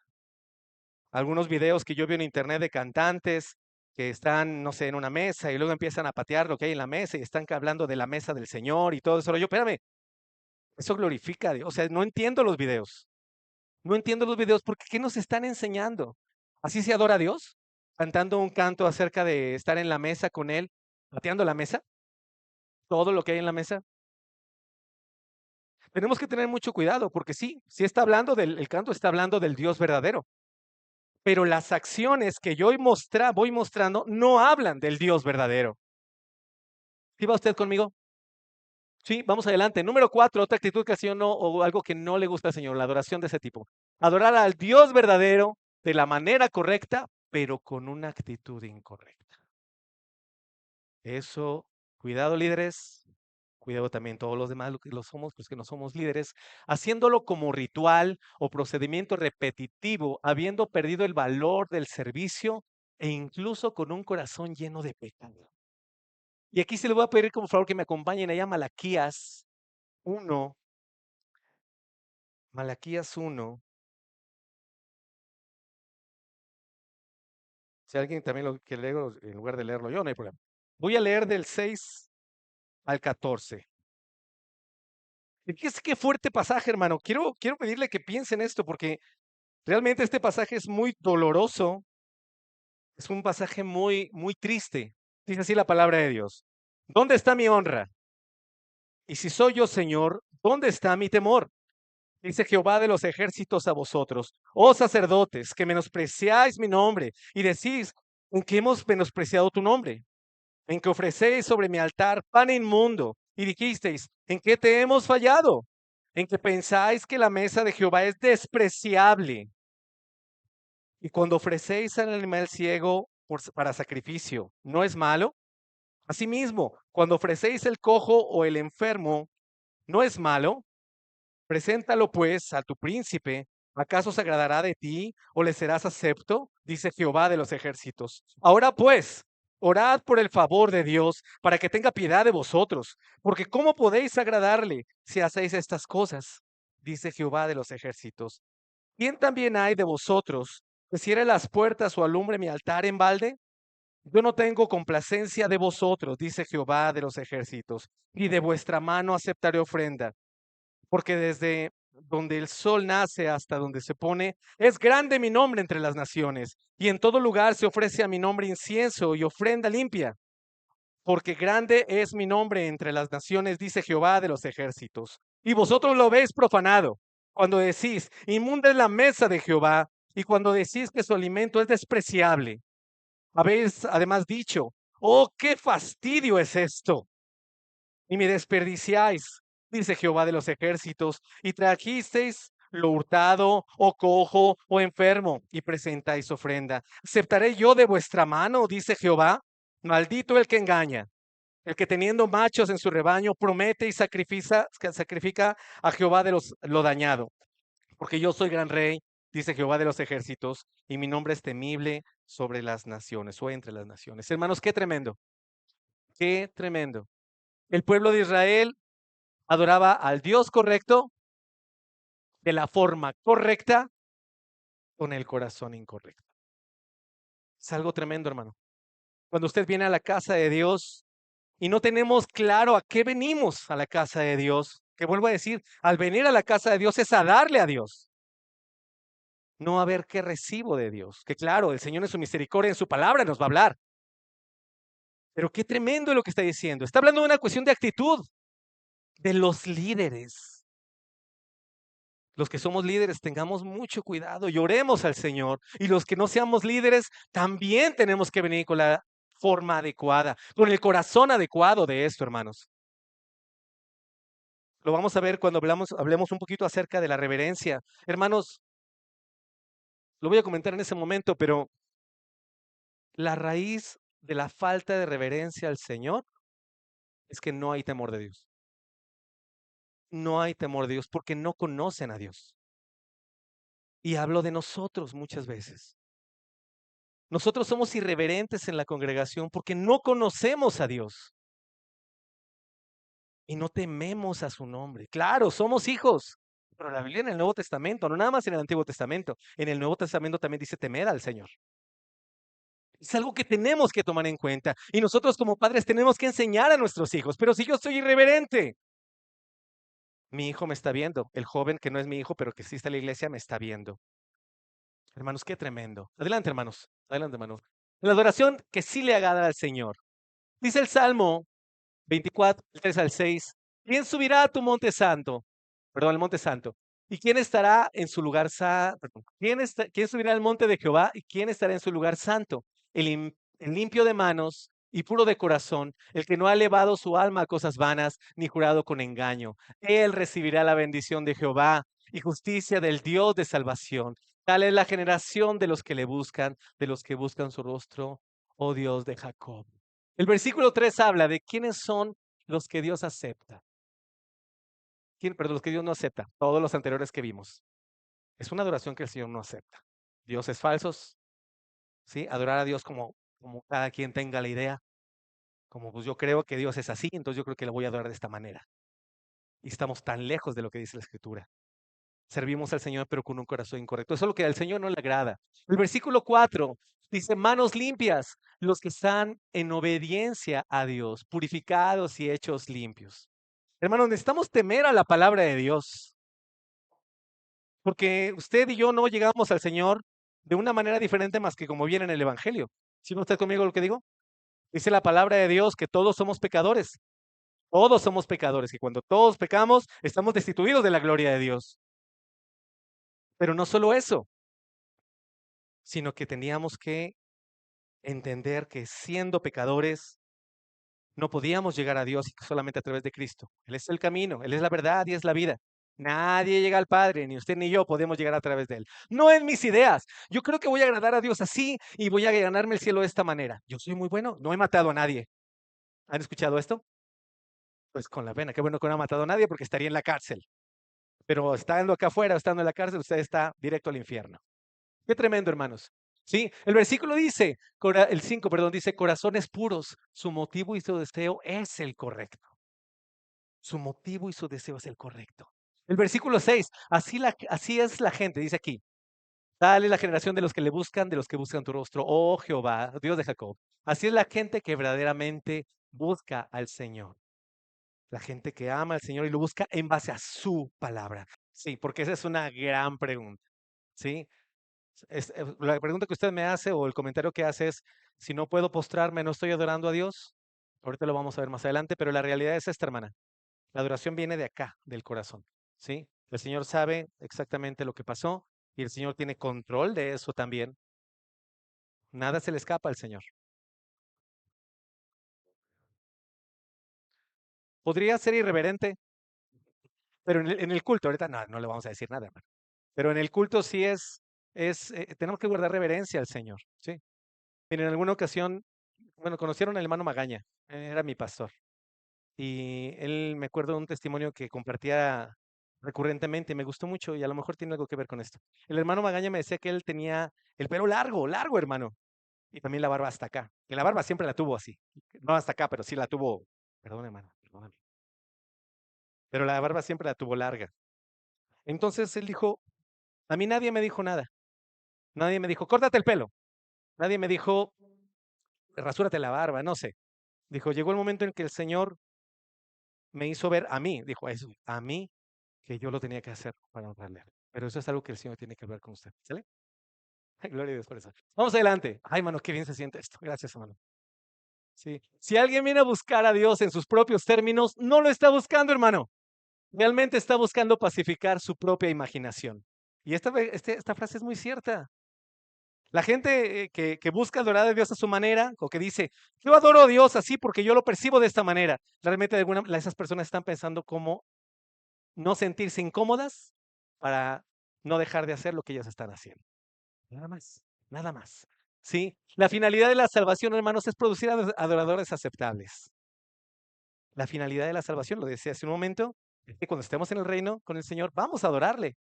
Algunos videos que yo vi en internet de cantantes que están, no sé, en una mesa y luego empiezan a patear lo que hay en la mesa y están hablando de la mesa del Señor y todo eso. Yo, espérame, eso glorifica a Dios. O sea, no entiendo los videos. No entiendo los videos porque ¿qué nos están enseñando? ¿Así se adora a Dios? Cantando un canto acerca de estar en la mesa con Él, pateando la mesa, todo lo que hay en la mesa. Tenemos que tener mucho cuidado porque sí está hablando el canto está hablando del Dios verdadero, pero las acciones que yo voy mostrando no hablan del Dios verdadero. ¿Sí va usted conmigo? Sí, vamos adelante. Número cuatro, otra actitud que al Señor no, o algo que no le gusta al Señor, la adoración de ese tipo. Adorar al Dios verdadero de la manera correcta, pero con una actitud incorrecta. Eso, cuidado líderes, cuidado también todos los demás, lo que lo somos, pues que no somos líderes, haciéndolo como ritual o procedimiento repetitivo, habiendo perdido el valor del servicio e incluso con un corazón lleno de pecado. Y aquí se le voy a pedir como favor que me acompañen allá a Malaquías 1, Malaquías 1. Si alguien también lo quiere leer, en lugar de leerlo yo, no hay problema. Voy a leer del 6 al 14. Y fíjese qué fuerte pasaje, hermano. Quiero pedirle que piense en esto, porque realmente este pasaje es muy doloroso. Es un pasaje muy, muy triste. Dice así la palabra de Dios. ¿Dónde está mi honra? Y si soy yo, Señor, ¿dónde está mi temor? Dice Jehová de los ejércitos a vosotros, oh sacerdotes, que menospreciáis mi nombre y decís, ¿en qué hemos menospreciado tu nombre? En que ofrecéis sobre mi altar pan inmundo y dijisteis, ¿en qué te hemos fallado? En que pensáis que la mesa de Jehová es despreciable. Y cuando ofrecéis al animal ciego para sacrificio, ¿no es malo? Asimismo, cuando ofrecéis el cojo o el enfermo, ¿no es malo? Preséntalo pues a tu príncipe. ¿Acaso se agradará de ti o le serás acepto? Dice Jehová de los ejércitos. Ahora pues, orad por el favor de Dios para que tenga piedad de vosotros, porque ¿cómo podéis agradarle si hacéis estas cosas? Dice Jehová de los ejércitos. ¿Quién también hay de vosotros que cierre las puertas o alumbre mi altar en balde? Yo no tengo complacencia de vosotros, dice Jehová de los ejércitos, y de vuestra mano aceptaré ofrenda, porque desde donde el sol nace hasta donde se pone, es grande mi nombre entre las naciones, y en todo lugar se ofrece a mi nombre incienso y ofrenda limpia, porque grande es mi nombre entre las naciones, dice Jehová de los ejércitos. Y vosotros lo veis profanado, cuando decís, inmunda es la mesa de Jehová, Y cuando decís que su alimento es despreciable, habéis además dicho, oh, qué fastidio es esto. Y me desperdiciáis, dice Jehová de los ejércitos, y trajisteis lo hurtado, o cojo, o enfermo, y presentáis ofrenda. ¿Aceptaré yo de vuestra mano? Dice Jehová. Maldito el que engaña, el que teniendo machos en su rebaño promete y sacrifica a Jehová de lo dañado. Porque yo soy gran rey, dice Jehová de los ejércitos, y mi nombre es temible sobre las naciones o entre las naciones. Hermanos, qué tremendo, qué tremendo. El pueblo de Israel adoraba al Dios correcto, de la forma correcta, con el corazón incorrecto. Es algo tremendo, hermano. Cuando usted viene a la casa de Dios y no tenemos claro a qué venimos a la casa de Dios, que vuelvo a decir, al venir a la casa de Dios es a darle a Dios, no a ver qué recibo de Dios. Que claro, el Señor en su misericordia, en su palabra nos va a hablar. Pero qué tremendo es lo que está diciendo. Está hablando de una cuestión de actitud de los líderes. Los que somos líderes tengamos mucho cuidado, lloremos al Señor. Y los que no seamos líderes también tenemos que venir con la forma adecuada, con el corazón adecuado de esto, hermanos. Lo vamos a ver cuando hablemos un poquito acerca de la reverencia. Hermanos, lo voy a comentar en ese momento, pero la raíz de la falta de reverencia al Señor es que no hay temor de Dios. No hay temor de Dios porque no conocen a Dios. Y hablo de nosotros muchas veces. Nosotros somos irreverentes en la congregación porque no conocemos a Dios y no tememos a su nombre. Claro, somos hijos, pero la Biblia en el Nuevo Testamento, no nada más en el Antiguo Testamento, en el Nuevo Testamento también dice temer al Señor. Es algo que tenemos que tomar en cuenta y nosotros como padres tenemos que enseñar a nuestros hijos, pero si yo soy irreverente, mi hijo me está viendo, el joven que no es mi hijo, pero que sí está en la iglesia, me está viendo. Hermanos, qué tremendo. Adelante, hermanos. Adelante, hermanos. La adoración que sí le agrada al Señor. Dice el Salmo 24, 3 al 6. ¿Quién subirá a tu monte santo? Perdón, al monte santo. ¿Y quién estará en su lugar santo? ¿Quién subirá al monte de Jehová? ¿Y quién estará en su lugar santo? El limpio de manos y puro de corazón, el que no ha elevado su alma a cosas vanas, ni jurado con engaño. Él recibirá la bendición de Jehová y justicia del Dios de salvación. Tal es la generación de los que le buscan, de los que buscan su rostro, oh Dios de Jacob. El versículo 3 habla de quiénes son los que Dios acepta. Perdón, los que Dios no acepta. Todos los anteriores que vimos. Es una adoración que el Señor no acepta. Dioses falsos, ¿sí? Adorar a Dios como cada quien tenga la idea. Como pues yo creo que Dios es así, entonces yo creo que lo voy a adorar de esta manera. Y estamos tan lejos de lo que dice la Escritura. Servimos al Señor, pero con un corazón incorrecto. Eso es lo que al Señor no le agrada. El versículo 4 dice, manos limpias, los que están en obediencia a Dios, purificados y hechos limpios. Hermanos, necesitamos temer a la palabra de Dios, porque usted y yo no llegamos al Señor de una manera diferente más que como viene en el Evangelio. ¿Sí no está conmigo lo que digo? Dice la palabra de Dios que todos somos pecadores. Todos somos pecadores, que cuando todos pecamos, estamos destituidos de la gloria de Dios. Pero no solo eso, sino que teníamos que entender que siendo pecadores, no podíamos llegar a Dios solamente a través de Cristo. Él es el camino, Él es la verdad y es la vida. Nadie llega al Padre, ni usted ni yo podemos llegar a través de Él. No en mis ideas. Yo creo que voy a agradar a Dios así y voy a ganarme el cielo de esta manera. Yo soy muy bueno, no he matado a nadie. ¿Han escuchado esto? Pues con la pena, qué bueno que no ha matado a nadie porque estaría en la cárcel. Pero estando acá afuera, estando en la cárcel, usted está directo al infierno. Qué tremendo, hermanos. Sí, el versículo dice, el 5, perdón, dice, corazones puros, su motivo y su deseo es el correcto. Su motivo y su deseo es el correcto. El versículo 6, así es la gente, dice aquí. Tal es la generación de los que le buscan, de los que buscan tu rostro, oh Jehová, Dios de Jacob. Así es la gente que verdaderamente busca al Señor. La gente que ama al Señor y lo busca en base a su palabra. Sí, porque esa es una gran pregunta. ¿Sí? La pregunta que usted me hace o el comentario que hace es, si no puedo postrarme, ¿no estoy adorando a Dios? Ahorita lo vamos a ver más adelante, pero la realidad es esta, hermana. La adoración viene de acá, del corazón, ¿sí? El Señor sabe exactamente lo que pasó y el Señor tiene control de eso también. Nada se le escapa al Señor. Podría ser irreverente, pero en el culto, ahorita no le vamos a decir nada, hermano. Pero en el culto sí tenemos que guardar reverencia al Señor, ¿sí? Miren, en alguna ocasión, bueno, conocieron al hermano Magaña, era mi pastor. Y él me acuerdo de un testimonio que compartía recurrentemente, me gustó mucho y a lo mejor tiene algo que ver con esto. El hermano Magaña me decía que él tenía el pelo largo, largo, hermano, y también la barba hasta acá. Y la barba siempre la tuvo así, no hasta acá, pero sí la tuvo, perdón, hermano, perdóname, pero la barba siempre la tuvo larga. Entonces él dijo, a mí nadie me dijo nada, nadie me dijo, córtate el pelo, nadie me dijo, rasúrate la barba, no sé. Dijo, llegó el momento en que el Señor me hizo ver a mí, dijo eso, a mí, que yo lo tenía que hacer para honrarle. Pero eso es algo que el Señor tiene que hablar con usted. ¿Sale? Gloria a Dios por eso. Vamos adelante. Ay, hermano, qué bien se siente esto. Gracias, hermano. Sí. Si alguien viene a buscar a Dios en sus propios términos, no lo está buscando, hermano. Realmente está buscando pacificar su propia imaginación. Y esta frase es muy cierta. La gente que busca adorar a Dios a su manera, o que dice, yo adoro a Dios así porque yo lo percibo de esta manera, realmente esas personas están pensando cómo no sentirse incómodas para no dejar de hacer lo que ellas están haciendo. Nada más, nada más. ¿Sí? La finalidad de la salvación, hermanos, es producir adoradores aceptables. La finalidad de la salvación, lo decía hace un momento, es que cuando estemos en el reino con el Señor, vamos a adorarle.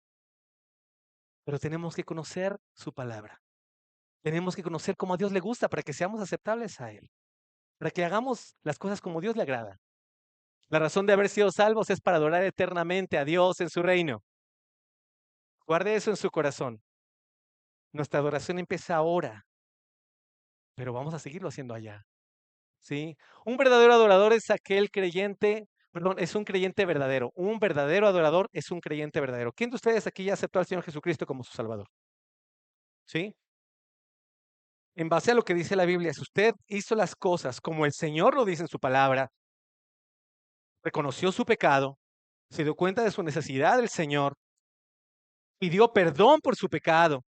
Pero tenemos que conocer su palabra. Tenemos que conocer cómo a Dios le gusta para que seamos aceptables a Él. Para que hagamos las cosas como Dios le agrada. La razón de haber sido salvos es para adorar eternamente a Dios en su reino. Guarde eso en su corazón. Nuestra adoración empieza ahora, pero vamos a seguirlo haciendo allá. ¿Sí? Un verdadero adorador es aquel creyente, perdón, es un creyente verdadero. Un verdadero adorador es un creyente verdadero. ¿Quién de ustedes aquí ya aceptó al Señor Jesucristo como su Salvador? ¿Sí? En base a lo que dice la Biblia, si usted hizo las cosas como el Señor lo dice en su palabra, reconoció su pecado, se dio cuenta de su necesidad del Señor, pidió perdón por su pecado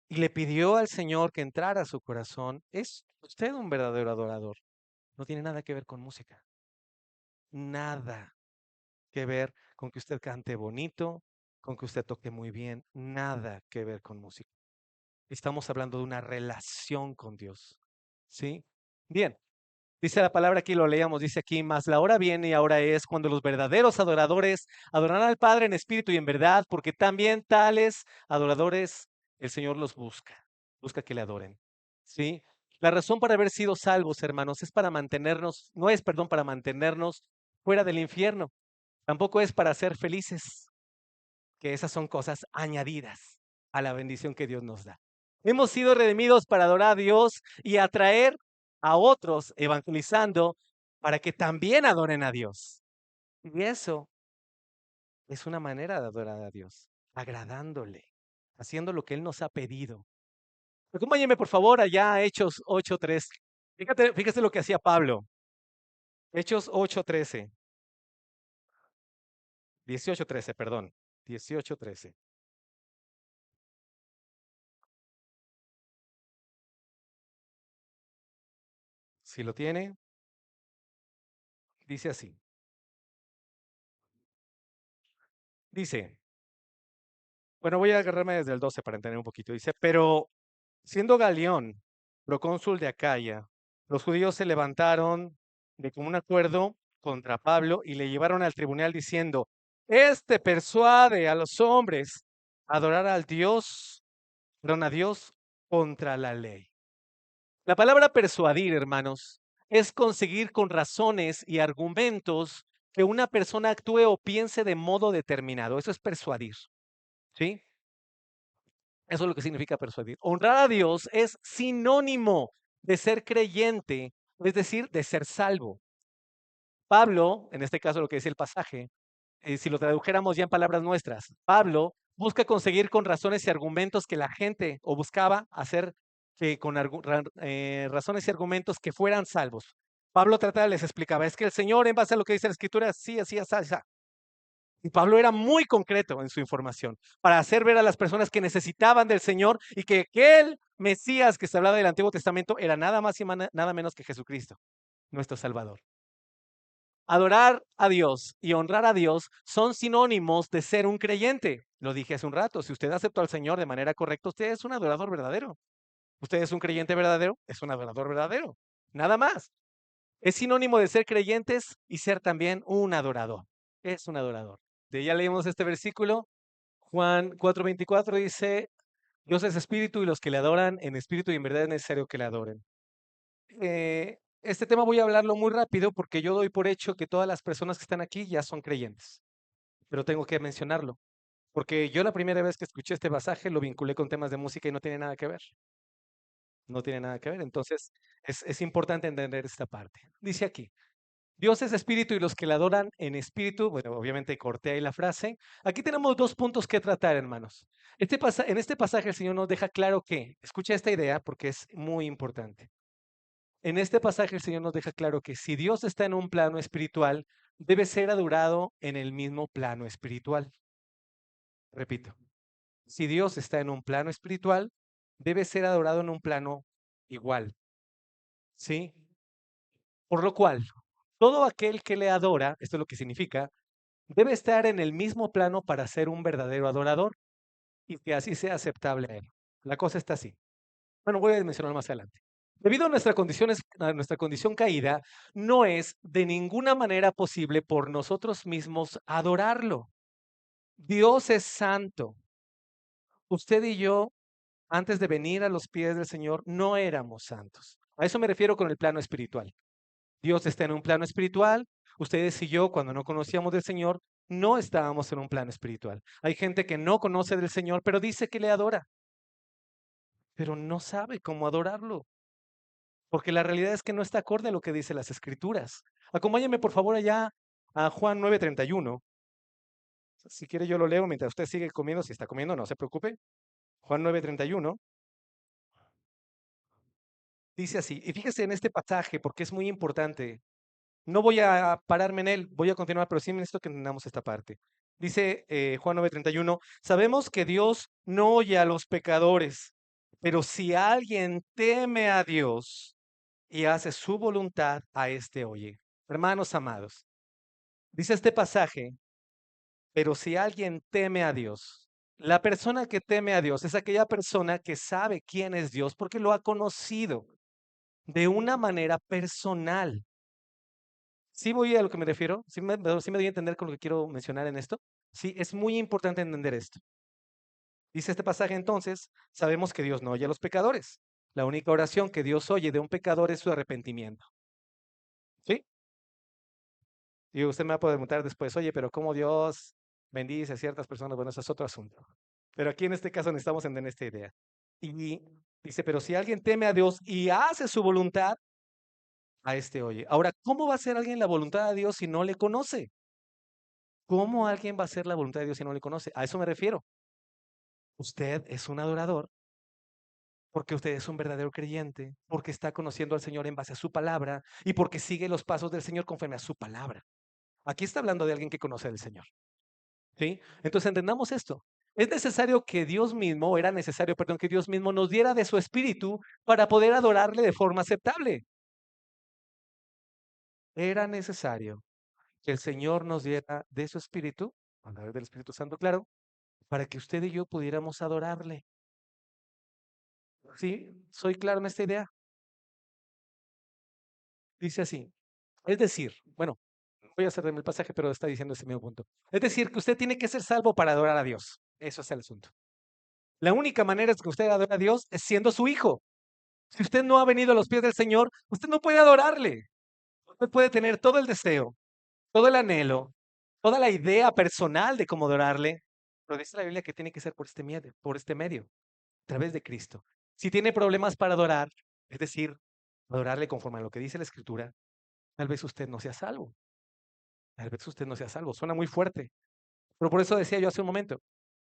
y le pidió al Señor que entrara a su corazón, es usted un verdadero adorador. No tiene nada que ver con música. Nada que ver con que usted cante bonito, con que usted toque muy bien. Nada que ver con música. Estamos hablando de una relación con Dios. ¿Sí? Bien. Dice la palabra aquí, lo leíamos, dice aquí, mas la hora viene y ahora es cuando los verdaderos adoradores adorarán al Padre en espíritu y en verdad, porque también tales adoradores el Señor los busca que le adoren. ¿Sí? La razón para haber sido salvos, hermanos, es para mantenernos, no es, perdón, para mantenernos fuera del infierno, tampoco es para ser felices, que esas son cosas añadidas a la bendición que Dios nos da. Hemos sido redimidos para adorar a Dios y atraer a otros evangelizando para que también adoren a Dios. Y eso es una manera de adorar a Dios, agradándole, haciendo lo que Él nos ha pedido. Acompáñenme, por favor, allá a Hechos 8:13. Fíjate lo que hacía Pablo. Hechos 8:13. 18:13, perdón. 18:13. Si lo tiene, dice así. Dice, bueno, voy a agarrarme desde el 12 para entender un poquito. Dice, pero siendo Galión procónsul de Acaya, los judíos se levantaron de común acuerdo contra Pablo y le llevaron al tribunal diciendo, este persuade a los hombres a adorar al Dios, perdón, a Dios contra la ley. La palabra persuadir, hermanos, es conseguir con razones y argumentos que una persona actúe o piense de modo determinado. Eso es persuadir, ¿sí? Eso es lo que significa persuadir. Honrar a Dios es sinónimo de ser creyente, es decir, de ser salvo. Pablo, en este caso lo que dice el pasaje, si lo tradujéramos ya en palabras nuestras, Pablo busca conseguir con razones y argumentos que la gente, o buscaba hacer que con razones y argumentos que fueran salvos. Pablo trataba, les explicaba, es que el Señor, en base a lo que dice la Escritura, sí, así, así, así. Y Pablo era muy concreto en su información para hacer ver a las personas que necesitaban del Señor y que aquel Mesías que se hablaba del Antiguo Testamento era nada más y nada menos que Jesucristo, nuestro Salvador. Adorar a Dios y honrar a Dios son sinónimos de ser un creyente. Lo dije hace un rato, si usted aceptó al Señor de manera correcta, usted es un adorador verdadero. Usted es un creyente verdadero, es un adorador verdadero. Nada más. Es sinónimo de ser creyentes y ser también un adorador. Es un adorador. Ya leímos este versículo. Juan 4:24 dice, Dios es espíritu y los que le adoran en espíritu y en verdad es necesario que le adoren. Este tema voy a hablarlo muy rápido porque yo doy por hecho que todas las personas que están aquí ya son creyentes, pero tengo que mencionarlo, porque yo la primera vez que escuché este pasaje lo vinculé con temas de música y no tiene nada que ver. No tiene nada que ver. Entonces, es importante entender esta parte. Dice aquí, Dios es espíritu y los que le adoran en espíritu, bueno, obviamente corté ahí la frase. Aquí tenemos dos puntos que tratar, hermanos. En este pasaje el Señor nos deja claro que, escucha esta idea porque es muy importante. En este pasaje el Señor nos deja claro que si Dios está en un plano espiritual, debe ser adorado en el mismo plano espiritual. Repito, si Dios está en un plano espiritual, debe ser adorado en un plano igual, ¿sí? Por lo cual, todo aquel que le adora, esto es lo que significa, debe estar en el mismo plano para ser un verdadero adorador y que así sea aceptable a él. La cosa está así. Bueno, voy a mencionarlo más adelante. Debido a nuestra condición caída, no es de ninguna manera posible por nosotros mismos adorarlo. Dios es santo. Usted y yo, antes de venir a los pies del Señor, no éramos santos. A eso me refiero con el plano espiritual. Dios está en un plano espiritual. Ustedes y yo, cuando no conocíamos del Señor, no estábamos en un plano espiritual. Hay gente que no conoce del Señor, pero dice que le adora, pero no sabe cómo adorarlo, porque la realidad es que no está acorde a lo que dicen las Escrituras. Acompáñenme, por favor, allá a Juan 9:31. Si quiere, yo lo leo mientras usted sigue comiendo. Si está comiendo, no se preocupe. Juan 9:31 dice así, y fíjese en este pasaje porque es muy importante. No voy a pararme en él, voy a continuar, pero sí necesito que entendamos esta parte. Dice Juan 9:31, sabemos que Dios no oye a los pecadores, pero si alguien teme a Dios y hace su voluntad, a este oye. Hermanos amados, dice este pasaje, pero si alguien teme a Dios, la persona que teme a Dios es aquella persona que sabe quién es Dios porque lo ha conocido de una manera personal. ¿Sí voy a lo que me refiero? ¿Sí me doy a entender con lo que quiero mencionar en esto? Sí, es muy importante entender esto. Dice este pasaje entonces, sabemos que Dios no oye a los pecadores. La única oración que Dios oye de un pecador es su arrepentimiento. ¿Sí? Y usted me va a poder preguntar después, oye, pero ¿cómo Dios bendice a ciertas personas? Bueno, eso es otro asunto. Pero aquí en este caso necesitamos entender esta idea. Y dice, pero si alguien teme a Dios y hace su voluntad, a este oye. Ahora, ¿cómo va a hacer alguien la voluntad de Dios si no le conoce? ¿Cómo alguien va a hacer la voluntad de Dios si no le conoce? A eso me refiero. Usted es un adorador porque usted es un verdadero creyente, porque está conociendo al Señor en base a su palabra y porque sigue los pasos del Señor conforme a su palabra. Aquí está hablando de alguien que conoce al Señor. ¿Sí? Entonces entendamos esto. Es necesario que Dios mismo, o era necesario, perdón, que Dios mismo nos diera de su espíritu para poder adorarle de forma aceptable. Era necesario que el Señor nos diera de su espíritu, a través del Espíritu Santo, claro, para que usted y yo pudiéramos adorarle. ¿Sí? ¿Soy claro en esta idea? Dice así. Es decir, bueno, voy a cerrarme el pasaje, pero está diciendo ese mismo punto. Es decir, que usted tiene que ser salvo para adorar a Dios. Eso es el asunto. La única manera de que usted adore a Dios es siendo su hijo. Si usted no ha venido a los pies del Señor, usted no puede adorarle. Usted puede tener todo el deseo, todo el anhelo, toda la idea personal de cómo adorarle, pero dice la Biblia que tiene que ser por este medio, a través de Cristo. Si tiene problemas para adorar, es decir, adorarle conforme a lo que dice la Escritura, tal vez usted no sea salvo. Tal vez usted no sea salvo. Suena muy fuerte. Pero por eso decía yo hace un momento,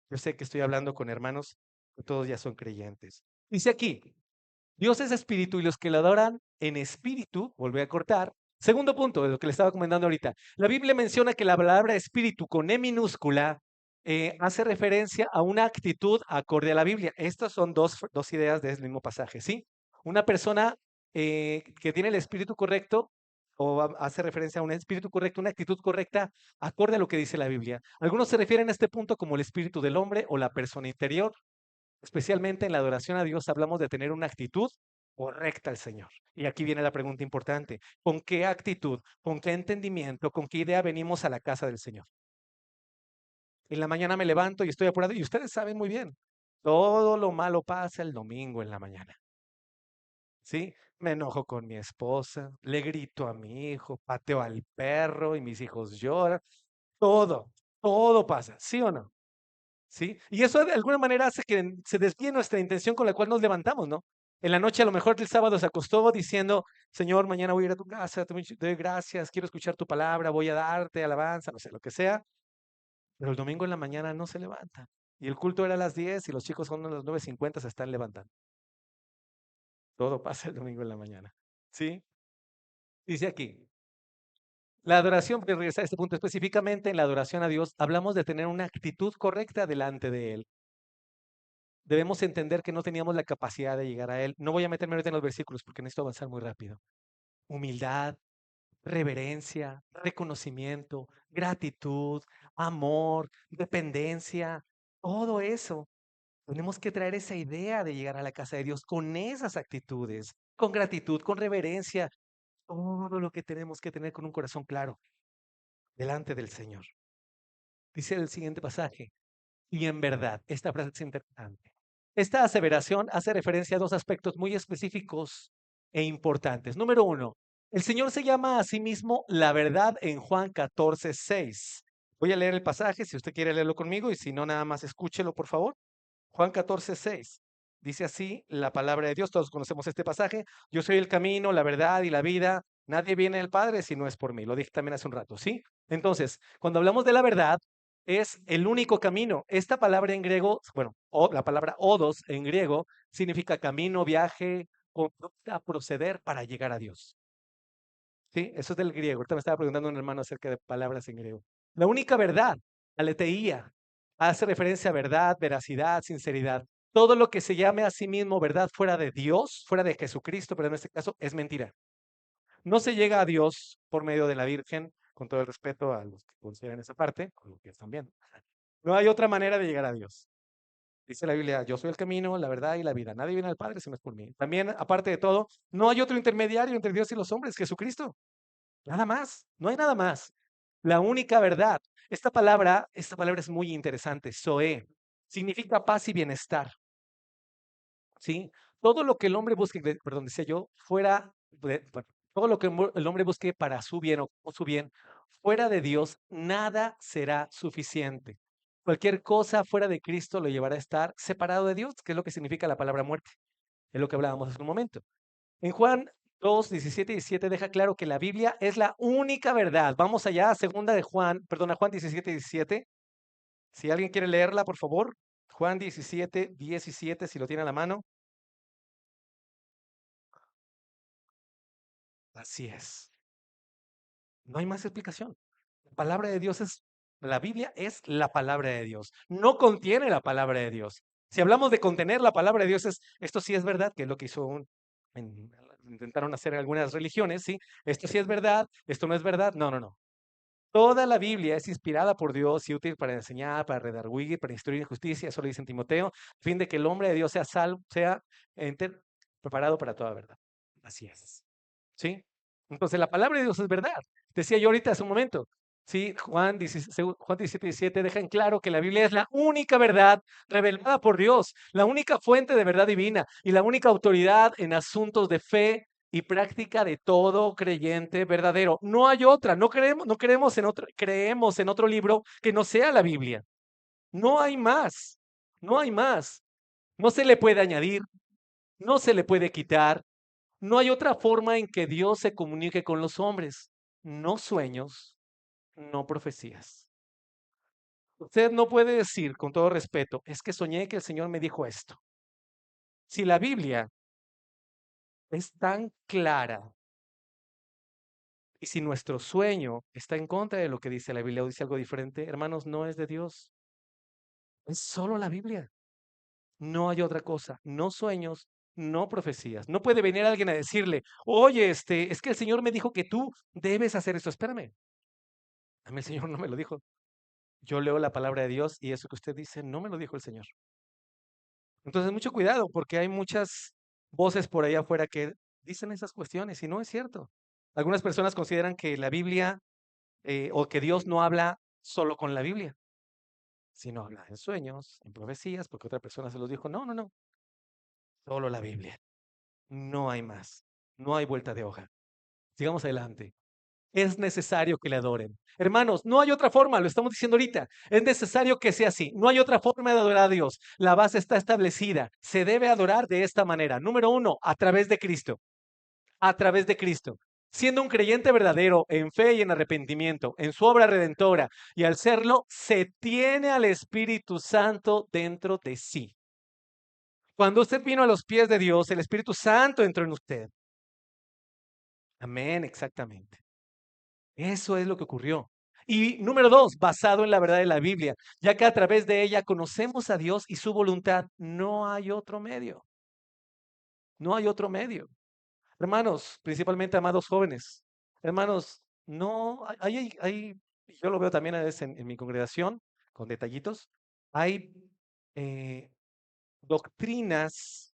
yo sé que estoy hablando con hermanos que todos ya son creyentes. Dice aquí, Dios es espíritu y los que lo adoran en espíritu, volví a cortar, Segundo punto de lo que le estaba comentando ahorita. La Biblia menciona que la palabra espíritu con E minúscula hace referencia a una actitud acorde a la Biblia. Estas son dos ideas del mismo pasaje, ¿sí? Una persona que tiene el espíritu correcto o hace referencia a un espíritu correcto, una actitud correcta acorde a lo que dice la Biblia. Algunos se refieren a este punto como el espíritu del hombre o la persona interior. Especialmente en la adoración a Dios hablamos de tener una actitud correcta al Señor. Y aquí viene la pregunta importante. ¿Con qué actitud, con qué entendimiento, con qué idea venimos a la casa del Señor? En la mañana me levanto y estoy apurado y ustedes saben muy bien, todo lo malo pasa el domingo en la mañana. ¿Sí? Me enojo con mi esposa, le grito a mi hijo, pateo al perro y mis hijos lloran. Todo, todo pasa, ¿sí o no? ¿Sí? Y eso de alguna manera hace que se desvíe nuestra intención con la cual nos levantamos, ¿no? En la noche, a lo mejor el sábado se acostó diciendo, Señor, mañana voy a ir a tu casa, te doy gracias, quiero escuchar tu palabra, voy a darte alabanza, no sé, lo que sea. Pero el domingo en la mañana no se levanta. Y el culto era a las 10 y los chicos son a las 9:50 se están levantando. Todo pasa el domingo en la mañana. ¿Sí? Dice aquí, la adoración, porque regresar a este punto específicamente, en la adoración a Dios, hablamos de tener una actitud correcta delante de Él. Debemos entender que no teníamos la capacidad de llegar a Él. No voy a meterme ahorita en los versículos porque necesito avanzar muy rápido. Humildad, reverencia, reconocimiento, gratitud, amor, dependencia, todo eso. Tenemos que traer esa idea de llegar a la casa de Dios con esas actitudes, con gratitud, con reverencia, todo lo que tenemos que tener con un corazón claro delante del Señor. Dice el siguiente pasaje. Y en verdad, esta frase es interesante. Esta aseveración hace referencia a dos aspectos muy específicos e importantes. Número uno, el Señor se llama a sí mismo la verdad en Juan 14:6. Voy a leer el pasaje, si usted quiere leerlo conmigo, y si no, nada más escúchelo, por favor. Juan 14:6. Dice así la palabra de Dios, todos conocemos este pasaje. Yo soy el camino, la verdad y la vida. Nadie viene al Padre si no es por mí. Lo dije también hace un rato, ¿sí? Entonces, cuando hablamos de la verdad, es el único camino. Esta palabra en griego, bueno, la palabra odos en griego significa camino, viaje, conducta, proceder para llegar a Dios. ¿Sí? Eso es del griego. Ahorita me estaba preguntando un hermano acerca de palabras en griego. La única verdad, aletheía, hace referencia a verdad, veracidad, sinceridad. Todo lo que se llame a sí mismo verdad fuera de Dios, fuera de Jesucristo, pero en este caso es mentira. No se llega a Dios por medio de la Virgen, con todo el respeto a los que consideran esa parte, con lo que están viendo. No hay otra manera de llegar a Dios. Dice la Biblia, yo soy el camino, la verdad y la vida. Nadie viene al Padre si no es por mí. También, aparte de todo, no hay otro intermediario entre Dios y los hombres, Jesucristo. Nada más, no hay nada más. La única verdad. Esta palabra es muy interesante. Zoe significa paz y bienestar. ¿Sí? Todo lo que el hombre busque, perdón, decía yo, bueno, todo lo que el hombre busque para su bien o su bien, fuera de Dios, nada será suficiente. Cualquier cosa fuera de Cristo lo llevará a estar separado de Dios, que es lo que significa la palabra muerte. Es lo que hablábamos hace un momento. En Juan 2:17 y 17 deja claro que la Biblia es la única verdad. Vamos allá a segunda de Juan, perdón, a Juan 17 y 17. Si alguien quiere leerla, por favor. Juan 17:17, si lo tiene a la mano. Así es. No hay más explicación. La palabra de Dios la Biblia es la palabra de Dios. No contiene la palabra de Dios. Si hablamos de contener la palabra de Dios, esto sí es verdad, que es lo que intentaron hacer algunas religiones, ¿sí? Esto sí es verdad, esto no es verdad. No, no, no. Toda la Biblia es inspirada por Dios y útil para enseñar, para redarguir, para instruir en justicia, eso lo dice en Timoteo, a fin de que el hombre de Dios sea salvo, sea preparado para toda verdad. Así es. ¿Sí? Entonces la palabra de Dios es verdad. Decía yo ahorita hace un momento. Sí, Juan 17:17 deja en claro que la Biblia es la única verdad revelada por Dios, la única fuente de verdad divina y la única autoridad en asuntos de fe y práctica de todo creyente verdadero. No hay otra, creemos en otro libro que no sea la Biblia. No hay más, no hay más. No se le puede añadir, no se le puede quitar. No hay otra forma en que Dios se comunique con los hombres. No sueños, no profecías. Usted no puede decir con todo respeto, es que soñé que el Señor me dijo esto. Si la Biblia es tan clara Y si nuestro sueño está en contra de lo que dice la Biblia o dice algo diferente, hermanos, no es de Dios. Es solo la Biblia. No hay otra cosa. No sueños, no profecías. No puede venir alguien a decirle, oye, es que el Señor me dijo que tú debes hacer esto. Espérame. A mí el Señor no me lo dijo. Yo leo la palabra de Dios y eso que usted dice no me lo dijo el Señor. Entonces, mucho cuidado porque hay muchas voces por ahí afuera que dicen esas cuestiones y no es cierto. Algunas personas consideran que la Biblia o que Dios no habla solo con la Biblia, sino habla en sueños, en profecías, porque otra persona se los dijo. No, no, no, solo la Biblia. No hay más. No hay vuelta de hoja. Sigamos adelante. Es necesario que le adoren. Hermanos, no hay otra forma, lo estamos diciendo ahorita. Es necesario que sea así. No hay otra forma de adorar a Dios. La base está establecida. Se debe adorar de esta manera. Número uno, a través de Cristo. A través de Cristo. Siendo un creyente verdadero en fe y en arrepentimiento, en su obra redentora, y al serlo, se tiene al Espíritu Santo dentro de sí. Cuando usted vino a los pies de Dios, el Espíritu Santo entró en usted. Amén, exactamente. Eso es lo que ocurrió. Y número dos, basado en la verdad de la Biblia, ya que a través de ella conocemos a Dios y su voluntad. No hay otro medio. No hay otro medio. Hermanos, principalmente amados jóvenes, hermanos, no, yo lo veo también a veces en mi congregación, con detallitos, hay eh, doctrinas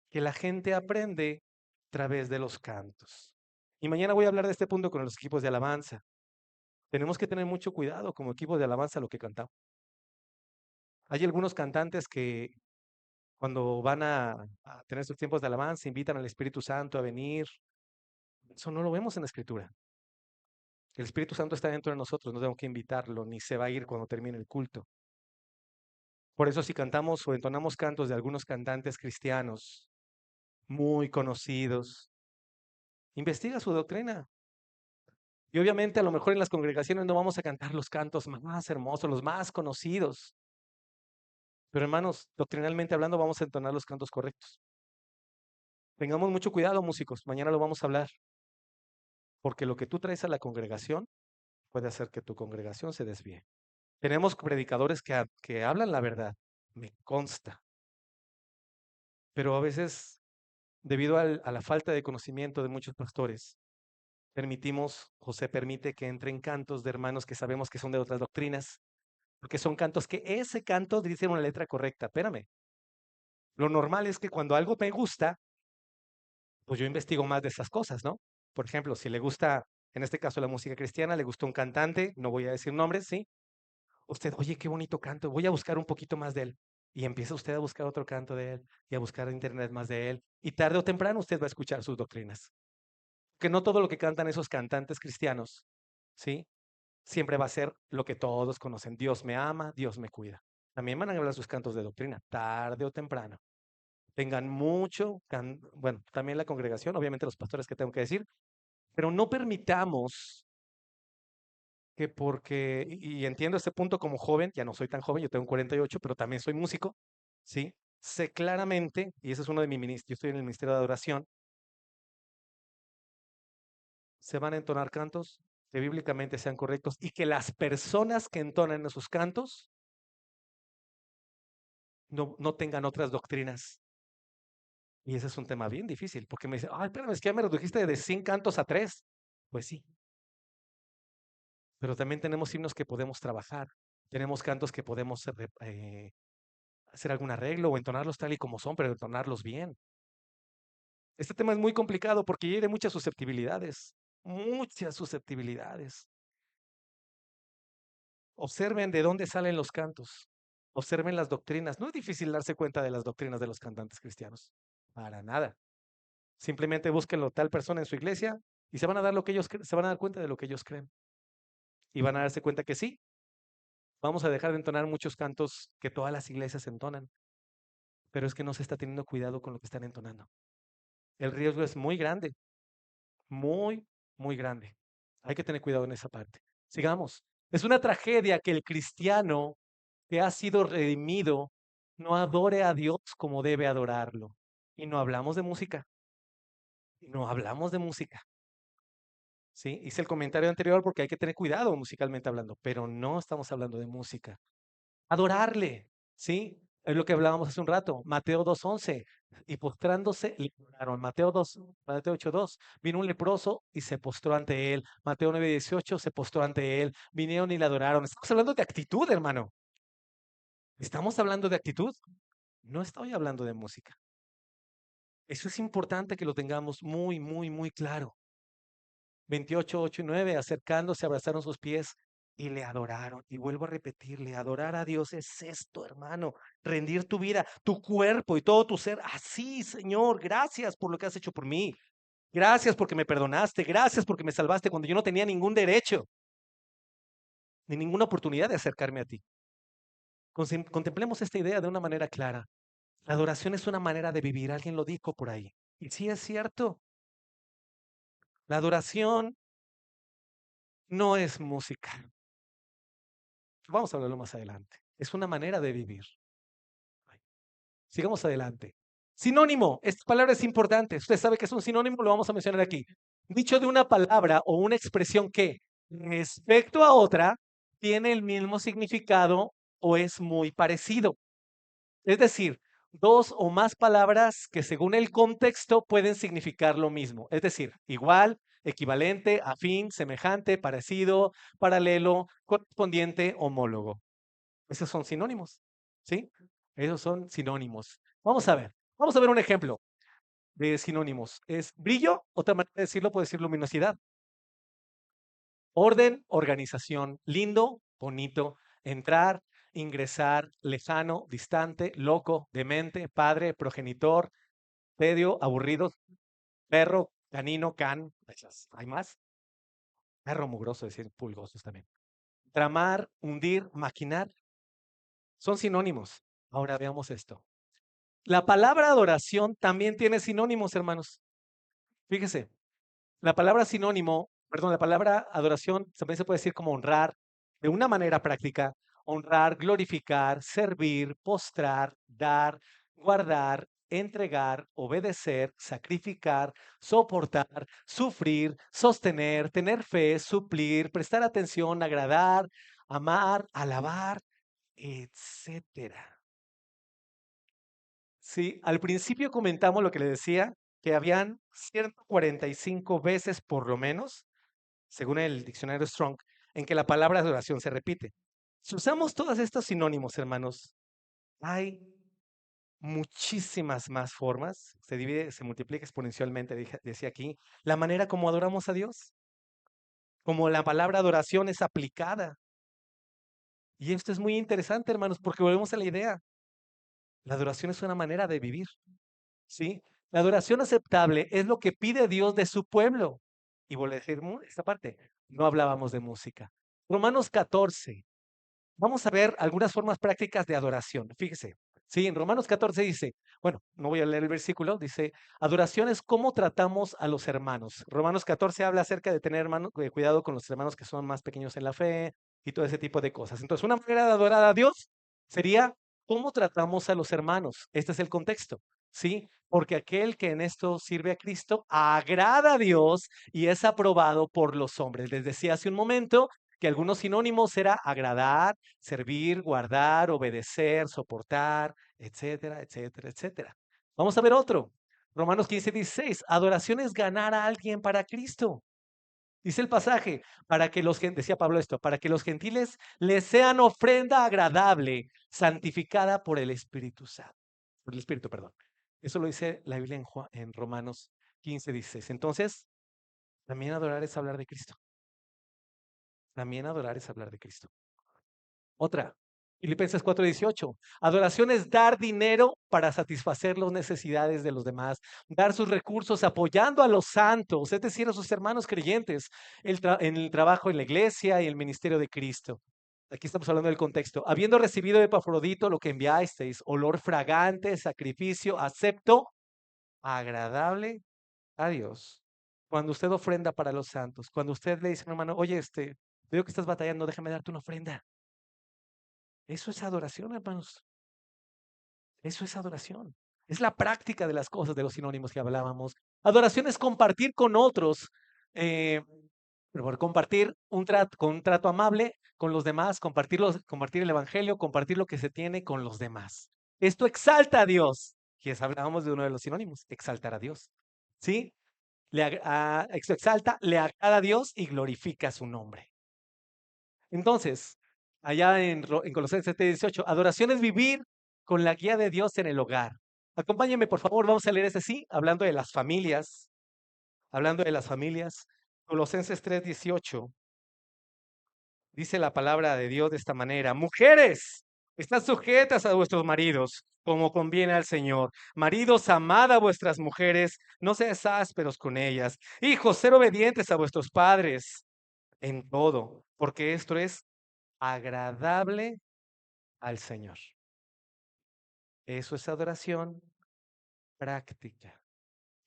que la gente aprende a través de los cantos. Y mañana voy a hablar de este punto con los equipos de alabanza. Tenemos que tener mucho cuidado como equipo de alabanza lo que cantamos. Hay algunos cantantes que cuando van a tener sus tiempos de alabanza invitan al Espíritu Santo a venir. Eso no lo vemos en la Escritura. El Espíritu Santo está dentro de nosotros, no tenemos que invitarlo, ni se va a ir cuando termine el culto. Por eso si cantamos o entonamos cantos de algunos cantantes cristianos muy conocidos, investiga su doctrina. Y obviamente a lo mejor en las congregaciones no vamos a cantar los cantos más hermosos, los más conocidos. Pero hermanos, doctrinalmente hablando, vamos a entonar los cantos correctos. Tengamos mucho cuidado, músicos. Mañana lo vamos a hablar. Porque lo que tú traes a la congregación puede hacer que tu congregación se desvíe. Tenemos predicadores que hablan la verdad, me consta. Pero a veces, debido a la falta de conocimiento de muchos pastores, permitimos, José permite que entren cantos de hermanos que sabemos que son de otras doctrinas, porque son cantos que ese canto dice una letra correcta. Espérame. Lo normal es que cuando algo me gusta, pues yo investigo más de esas cosas, ¿no? Por ejemplo, si le gusta, en este caso la música cristiana, le gusta un cantante, no voy a decir nombres, ¿sí? Usted, oye, qué bonito canto, voy a buscar un poquito más de él. Y empieza usted a buscar otro canto de él y a buscar en internet más de él. Y tarde o temprano usted va a escuchar sus doctrinas. Que no todo lo que cantan esos cantantes cristianos, ¿sí? Siempre va a ser lo que todos conocen. Dios me ama, Dios me cuida. También van a hablar sus cantos de doctrina, tarde o temprano. Tengan mucho, bueno, también la congregación, obviamente los pastores que tengo que decir, pero no permitamos que porque, y entiendo este punto como joven, ya no soy tan joven, yo tengo 48, pero también soy músico, ¿sí? Sé claramente, y ese es uno de mis ministerios, yo estoy en el Ministerio de Adoración, se van a entonar cantos que bíblicamente sean correctos y que las personas que entonan esos cantos no tengan otras doctrinas. Y ese es un tema bien difícil, porque me dice, ay, espérame, es que ya me redujiste de 100 cantos a 3. Pues sí, pero también tenemos himnos que podemos trabajar, tenemos cantos que podemos hacer algún arreglo o entonarlos tal y como son, pero entonarlos bien. Este tema es muy complicado porque hay muchas susceptibilidades, muchas susceptibilidades. Observen de dónde salen los cantos, observen las doctrinas. No es difícil darse cuenta de las doctrinas de los cantantes cristianos, para nada. Simplemente búsquenlo tal persona en su iglesia y se van a dar lo que ellos se van a dar cuenta de lo que ellos creen y van a darse cuenta que sí, vamos a dejar de entonar muchos cantos que todas las iglesias entonan, pero es que no se está teniendo cuidado con lo que están entonando. El riesgo es muy grande, muy, muy grande. Hay que tener cuidado en esa parte. Sigamos. Es una tragedia que el cristiano que ha sido redimido no adore a Dios como debe adorarlo. Y no hablamos de música. No hablamos de música. ¿sí? Hice el comentario anterior porque hay que tener cuidado musicalmente hablando, pero no estamos hablando de música. Adorarle, ¿sí? Es lo que hablábamos hace un rato, Mateo 2:11, y postrándose le adoraron. Mateo 8:2, vino un leproso y se postró ante él. Mateo 9:18 se postró ante él. Vinieron y le adoraron. Estamos hablando de actitud, hermano. Estamos hablando de actitud. No estoy hablando de música. Eso es importante que lo tengamos muy, muy, muy claro. 28, 8 y 9, acercándose, abrazaron sus pies y le adoraron. Y vuelvo a repetirle, adorar a Dios es esto, hermano, rendir tu vida, tu cuerpo y todo tu ser. Así, Señor, gracias por lo que has hecho por mí. Gracias porque me perdonaste. Gracias porque me salvaste cuando yo no tenía ningún derecho ni ninguna oportunidad de acercarme a ti. Contemplemos esta idea de una manera clara. La adoración es una manera de vivir. Alguien lo dijo por ahí. Y sí es cierto. La adoración no es música. Vamos a hablarlo más adelante. Es una manera de vivir. Sigamos adelante. Sinónimo. Esta palabra es importante. Usted sabe que es un sinónimo, lo vamos a mencionar aquí. Dicho de una palabra o una expresión que respecto a otra tiene el mismo significado o es muy parecido. Es decir, dos o más palabras que según el contexto pueden significar lo mismo. Es decir, igual, equivalente, afín, semejante, parecido, paralelo, correspondiente, homólogo. Esos son sinónimos, ¿sí? Esos son sinónimos. Vamos a ver un ejemplo de sinónimos. Es brillo, otra manera de decirlo puede decir luminosidad. Orden, organización, lindo, bonito, entrar, ingresar, lejano, distante, loco, demente, padre, progenitor, tedio, aburrido, perro, canino, can, hay más. Perro mugroso, decir pulgosos también. Tramar, hundir, maquinar, son sinónimos. Ahora veamos esto. La palabra adoración también tiene sinónimos, hermanos. Fíjese, la palabra sinónimo, perdón, la palabra adoración también se puede decir como honrar de una manera práctica, honrar, glorificar, servir, postrar, dar, guardar, entregar, obedecer, sacrificar, soportar, sufrir, sostener, tener fe, suplir, prestar atención, agradar, amar, alabar, etcétera. Sí, al principio comentamos lo que le decía, que habían 145 veces por lo menos, según el diccionario Strong, en que la palabra adoración se repite. Si usamos todos estos sinónimos, hermanos, hay muchísimas más formas, se divide, se multiplica exponencialmente, decía aquí, la manera como adoramos a Dios, como la palabra adoración es aplicada. Y esto es muy interesante, hermanos, porque volvemos a la idea. La adoración es una manera de vivir. ¿Sí? La adoración aceptable es lo que pide Dios de su pueblo. Y vuelvo a decir esta parte, no hablábamos de música. Romanos 14. Vamos a ver algunas formas prácticas de adoración. Fíjese, sí, en Romanos 14 dice, bueno, no voy a leer el versículo, dice, adoración es cómo tratamos a los hermanos. Romanos 14 habla acerca de tener cuidado con los hermanos que son más pequeños en la fe y todo ese tipo de cosas. Entonces, una manera de adorar a Dios sería cómo tratamos a los hermanos. Este es el contexto, ¿sí? Porque aquel que en esto sirve a Cristo agrada a Dios y es aprobado por los hombres. Les decía hace un momento que algunos sinónimos era agradar, servir, guardar, obedecer, soportar, etcétera, etcétera, etcétera. Vamos a ver otro. Romanos 15:16. Adoración es ganar a alguien para Cristo. Dice el pasaje, para que decía Pablo esto, para que los gentiles les sean ofrenda agradable, santificada por el Espíritu Santo. Por el Espíritu, perdón. Eso lo dice la Biblia en Romanos 15:16. Entonces, también adorar es hablar de Cristo. También adorar es hablar de Cristo. Otra, Filipenses 4:18. Adoración es dar dinero para satisfacer las necesidades de los demás, dar sus recursos apoyando a los santos, es decir, a sus hermanos creyentes, en el trabajo en la iglesia y el ministerio de Cristo. Aquí estamos hablando del contexto. Habiendo recibido de Epafrodito lo que enviasteis, olor fragante, sacrificio, acepto, agradable a Dios. Cuando usted ofrenda para los santos, cuando usted le dice a un hermano, oye, veo que estás batallando, déjame darte una ofrenda. Eso es adoración, hermanos. Eso es adoración. Es la práctica de las cosas, de los sinónimos que hablábamos. Adoración es compartir con otros. pero por compartir con un trato amable con los demás, compartir el evangelio, compartir lo que se tiene con los demás. Esto exalta a Dios. Y hablábamos de uno de los sinónimos, exaltar a Dios. ¿Sí? Esto exalta, le agrada a Dios y glorifica su nombre. Entonces, allá en Colosenses 7:18, adoración es vivir con la guía de Dios en el hogar. Acompáñenme, por favor, vamos a leer ese sí, hablando de las familias. Hablando de las familias, Colosenses 3:18, dice la palabra de Dios de esta manera: mujeres, estad sujetas a vuestros maridos, como conviene al Señor. Maridos, amad a vuestras mujeres, no seáis ásperos con ellas. Hijos, ser obedientes a vuestros padres en todo, porque esto es agradable al Señor. Eso es adoración práctica.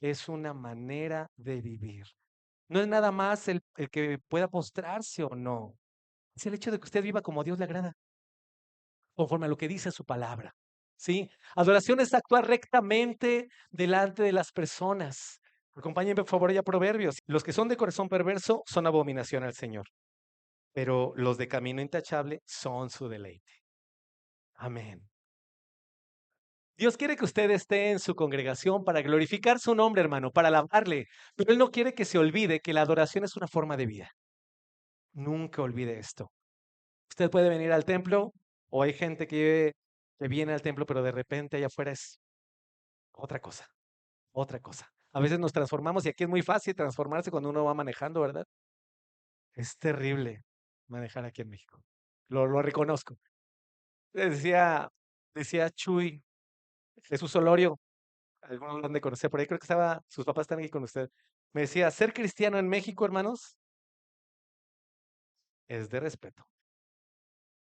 Es una manera de vivir. No es nada más el que pueda postrarse o no. Es el hecho de que usted viva como a Dios le agrada, conforme a lo que dice su palabra. ¿Sí? Adoración es actuar rectamente delante de las personas. Acompáñenme, por favor, ya Proverbios. Los que son de corazón perverso son abominación al Señor, pero los de camino intachable son su deleite. Amén. Dios quiere que usted esté en su congregación para glorificar su nombre, hermano, para alabarle, pero Él no quiere que se olvide que la adoración es una forma de vida. Nunca olvide esto. Usted puede venir al templo o hay gente que viene al templo, pero de repente allá afuera es otra cosa, otra cosa. A veces nos transformamos y aquí es muy fácil transformarse cuando uno va manejando, ¿verdad? Es terrible manejar aquí en México. Lo reconozco. Decía, decía Chuy, Jesús Olorio, algunos lo han de conocer por ahí, creo que sus papás están aquí con usted. Me decía, ser cristiano en México, hermanos, es de respeto.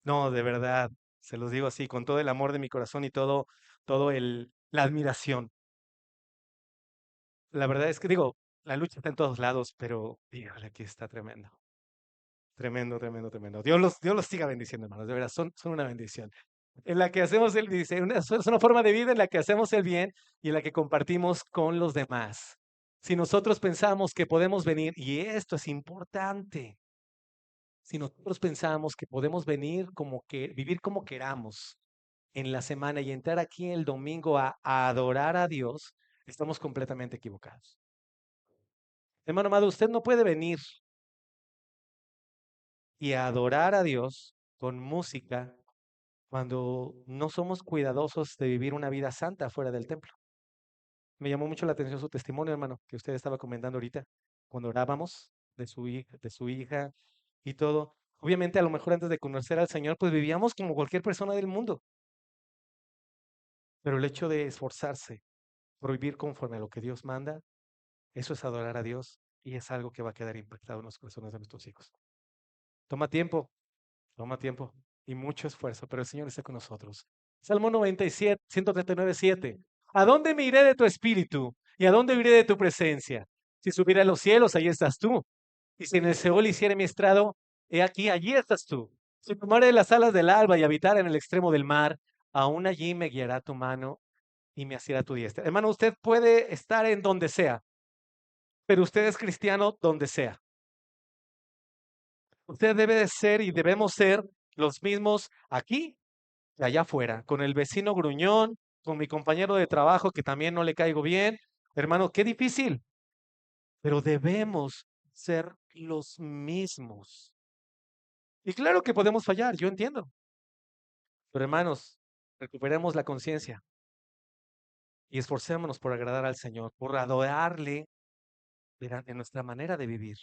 No, de verdad, se los digo así, con todo el amor de mi corazón y la admiración. La verdad es que digo, la lucha está en todos lados, pero híjole, aquí está tremendo. Tremendo, tremendo, tremendo. Dios los siga bendiciendo, hermanos. De verdad, son una bendición. En la que hacemos dice, es una forma de vida en la que hacemos el bien y en la que compartimos con los demás. Si nosotros pensamos que podemos venir, y esto es importante, si nosotros pensamos que podemos vivir como queramos en la semana y entrar aquí el domingo a adorar a Dios, estamos completamente equivocados. Hermano amado, usted no puede venir y adorar a Dios con música cuando no somos cuidadosos de vivir una vida santa fuera del templo. Me llamó mucho la atención su testimonio, hermano, que usted estaba comentando ahorita, cuando orábamos de su hija y todo. Obviamente, a lo mejor antes de conocer al Señor, pues vivíamos como cualquier persona del mundo, pero el hecho de esforzarse por vivir conforme a lo que Dios manda, eso es adorar a Dios y es algo que va a quedar impactado en los corazones de nuestros hijos. Toma tiempo, toma tiempo y mucho esfuerzo, pero el Señor está con nosotros. Salmo 97, 139:7. ¿A dónde me iré de tu espíritu? ¿Y a dónde iré de tu presencia? Si subiera a los cielos, ahí estás tú. Y si en el Seol hiciera mi estrado, he aquí, allí estás tú. Si tomare las alas del alba y habitar en el extremo del mar, aún allí me guiará tu mano y me asirá tu diestra. Hermano, usted puede estar en donde sea, pero usted es cristiano donde sea. Usted debe de ser y debemos ser los mismos aquí y allá afuera, con el vecino gruñón, con mi compañero de trabajo que también no le caigo bien. Hermano, qué difícil, pero debemos ser los mismos. Y claro que podemos fallar, yo entiendo, pero hermanos, recuperemos la conciencia y esforcémonos por agradar al Señor, por adorarle en nuestra manera de vivir.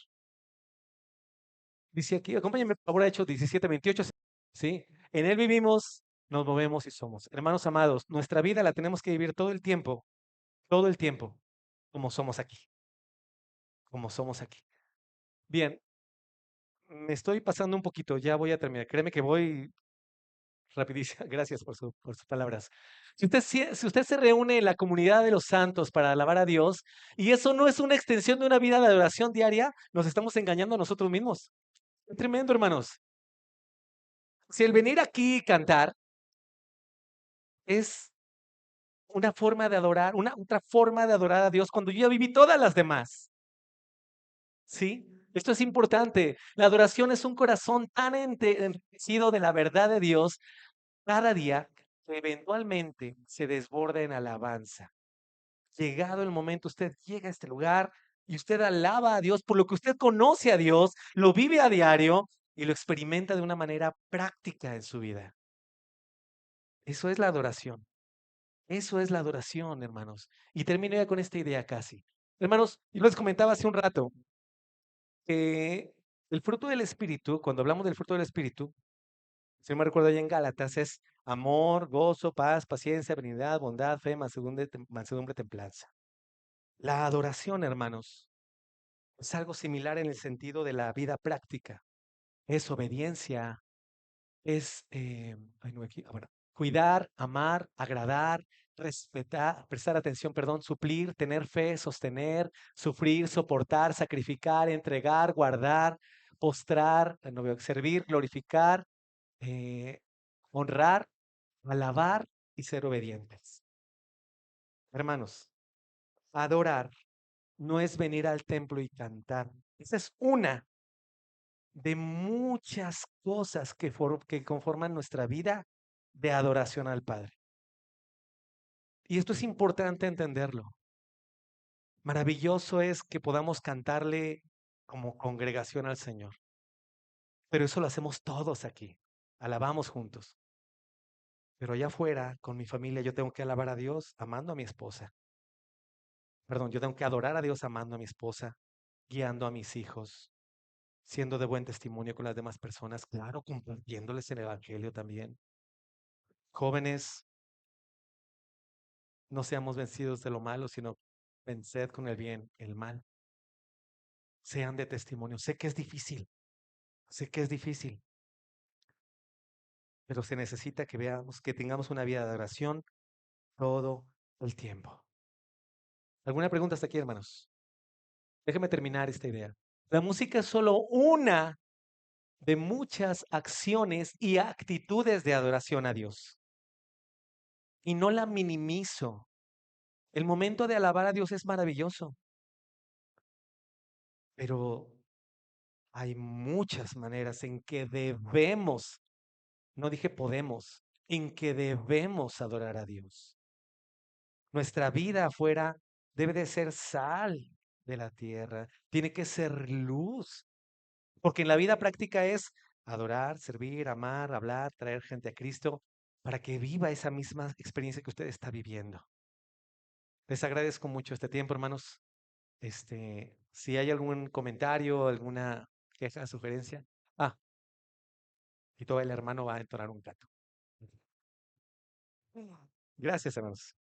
Dice aquí, acompáñenme por favor a Hechos 17:28. ¿Sí? En Él vivimos, nos movemos y somos. Hermanos amados, nuestra vida la tenemos que vivir todo el tiempo, como somos aquí, como somos aquí. Bien, me estoy pasando un poquito, ya voy a terminar. Créeme que voy rapidísimo. Gracias por sus palabras. Si usted se reúne en la comunidad de los santos para alabar a Dios, y eso no es una extensión de una vida de adoración diaria, nos estamos engañando a nosotros mismos. Es tremendo, hermanos. Si el venir aquí y cantar es una forma de adorar, una otra forma de adorar a Dios cuando yo ya viví todas las demás. ¿Sí? Esto es importante. La adoración es un corazón tan enriquecido de la verdad de Dios cada día que eventualmente se desborda en alabanza. Llegado el momento, usted llega a este lugar y usted alaba a Dios por lo que usted conoce a Dios, lo vive a diario y lo experimenta de una manera práctica en su vida. Eso es la adoración. Eso es la adoración, hermanos. Y termino ya con esta idea casi. Hermanos, yo les comentaba hace un rato que el fruto del Espíritu, cuando hablamos del fruto del Espíritu, si no me recuerdo allá en Gálatas, es amor, gozo, paz, paciencia, benignidad, bondad, fe, mansedumbre, templanza. La adoración, hermanos, es algo similar en el sentido de la vida práctica. Es obediencia, es ay, no, aquí, bueno, cuidar, amar, agradar, respetar, prestar atención, perdón, suplir, tener fe, sostener, sufrir, soportar, sacrificar, entregar, guardar, postrar, no veo, servir, glorificar, eh, honrar, alabar y ser obedientes. Hermanos, adorar no es venir al templo y cantar. Esa es una de muchas cosas que conforman nuestra vida de adoración al Padre. Y esto es importante entenderlo. Maravilloso es que podamos cantarle como congregación al Señor, pero eso lo hacemos todos aquí. Alabamos juntos. Pero allá afuera, con mi familia, yo tengo que alabar a Dios amando a mi esposa. Perdón, yo tengo que adorar a Dios amando a mi esposa, guiando a mis hijos, siendo de buen testimonio con las demás personas, claro, compartiéndoles el Evangelio también. Jóvenes, no seamos vencidos de lo malo, sino venced con el bien el mal. Sean de testimonio. Sé que es difícil, pero se necesita que veamos, que tengamos una vida de adoración todo el tiempo. ¿Alguna pregunta hasta aquí, hermanos? Déjeme terminar esta idea. La música es solo una de muchas acciones y actitudes de adoración a Dios. Y no la minimizo. El momento de alabar a Dios es maravilloso, pero hay muchas maneras en que debemos, no dije podemos, en que debemos adorar a Dios. Nuestra vida afuera debe de ser sal de la tierra, tiene que ser luz, porque en la vida práctica es adorar, servir, amar, hablar, traer gente a Cristo para que viva esa misma experiencia que usted está viviendo. Les agradezco mucho este tiempo, hermanos. Si hay algún comentario, alguna queja, sugerencia. Ah, y todo el hermano va a entonar un canto. Gracias, hermanos.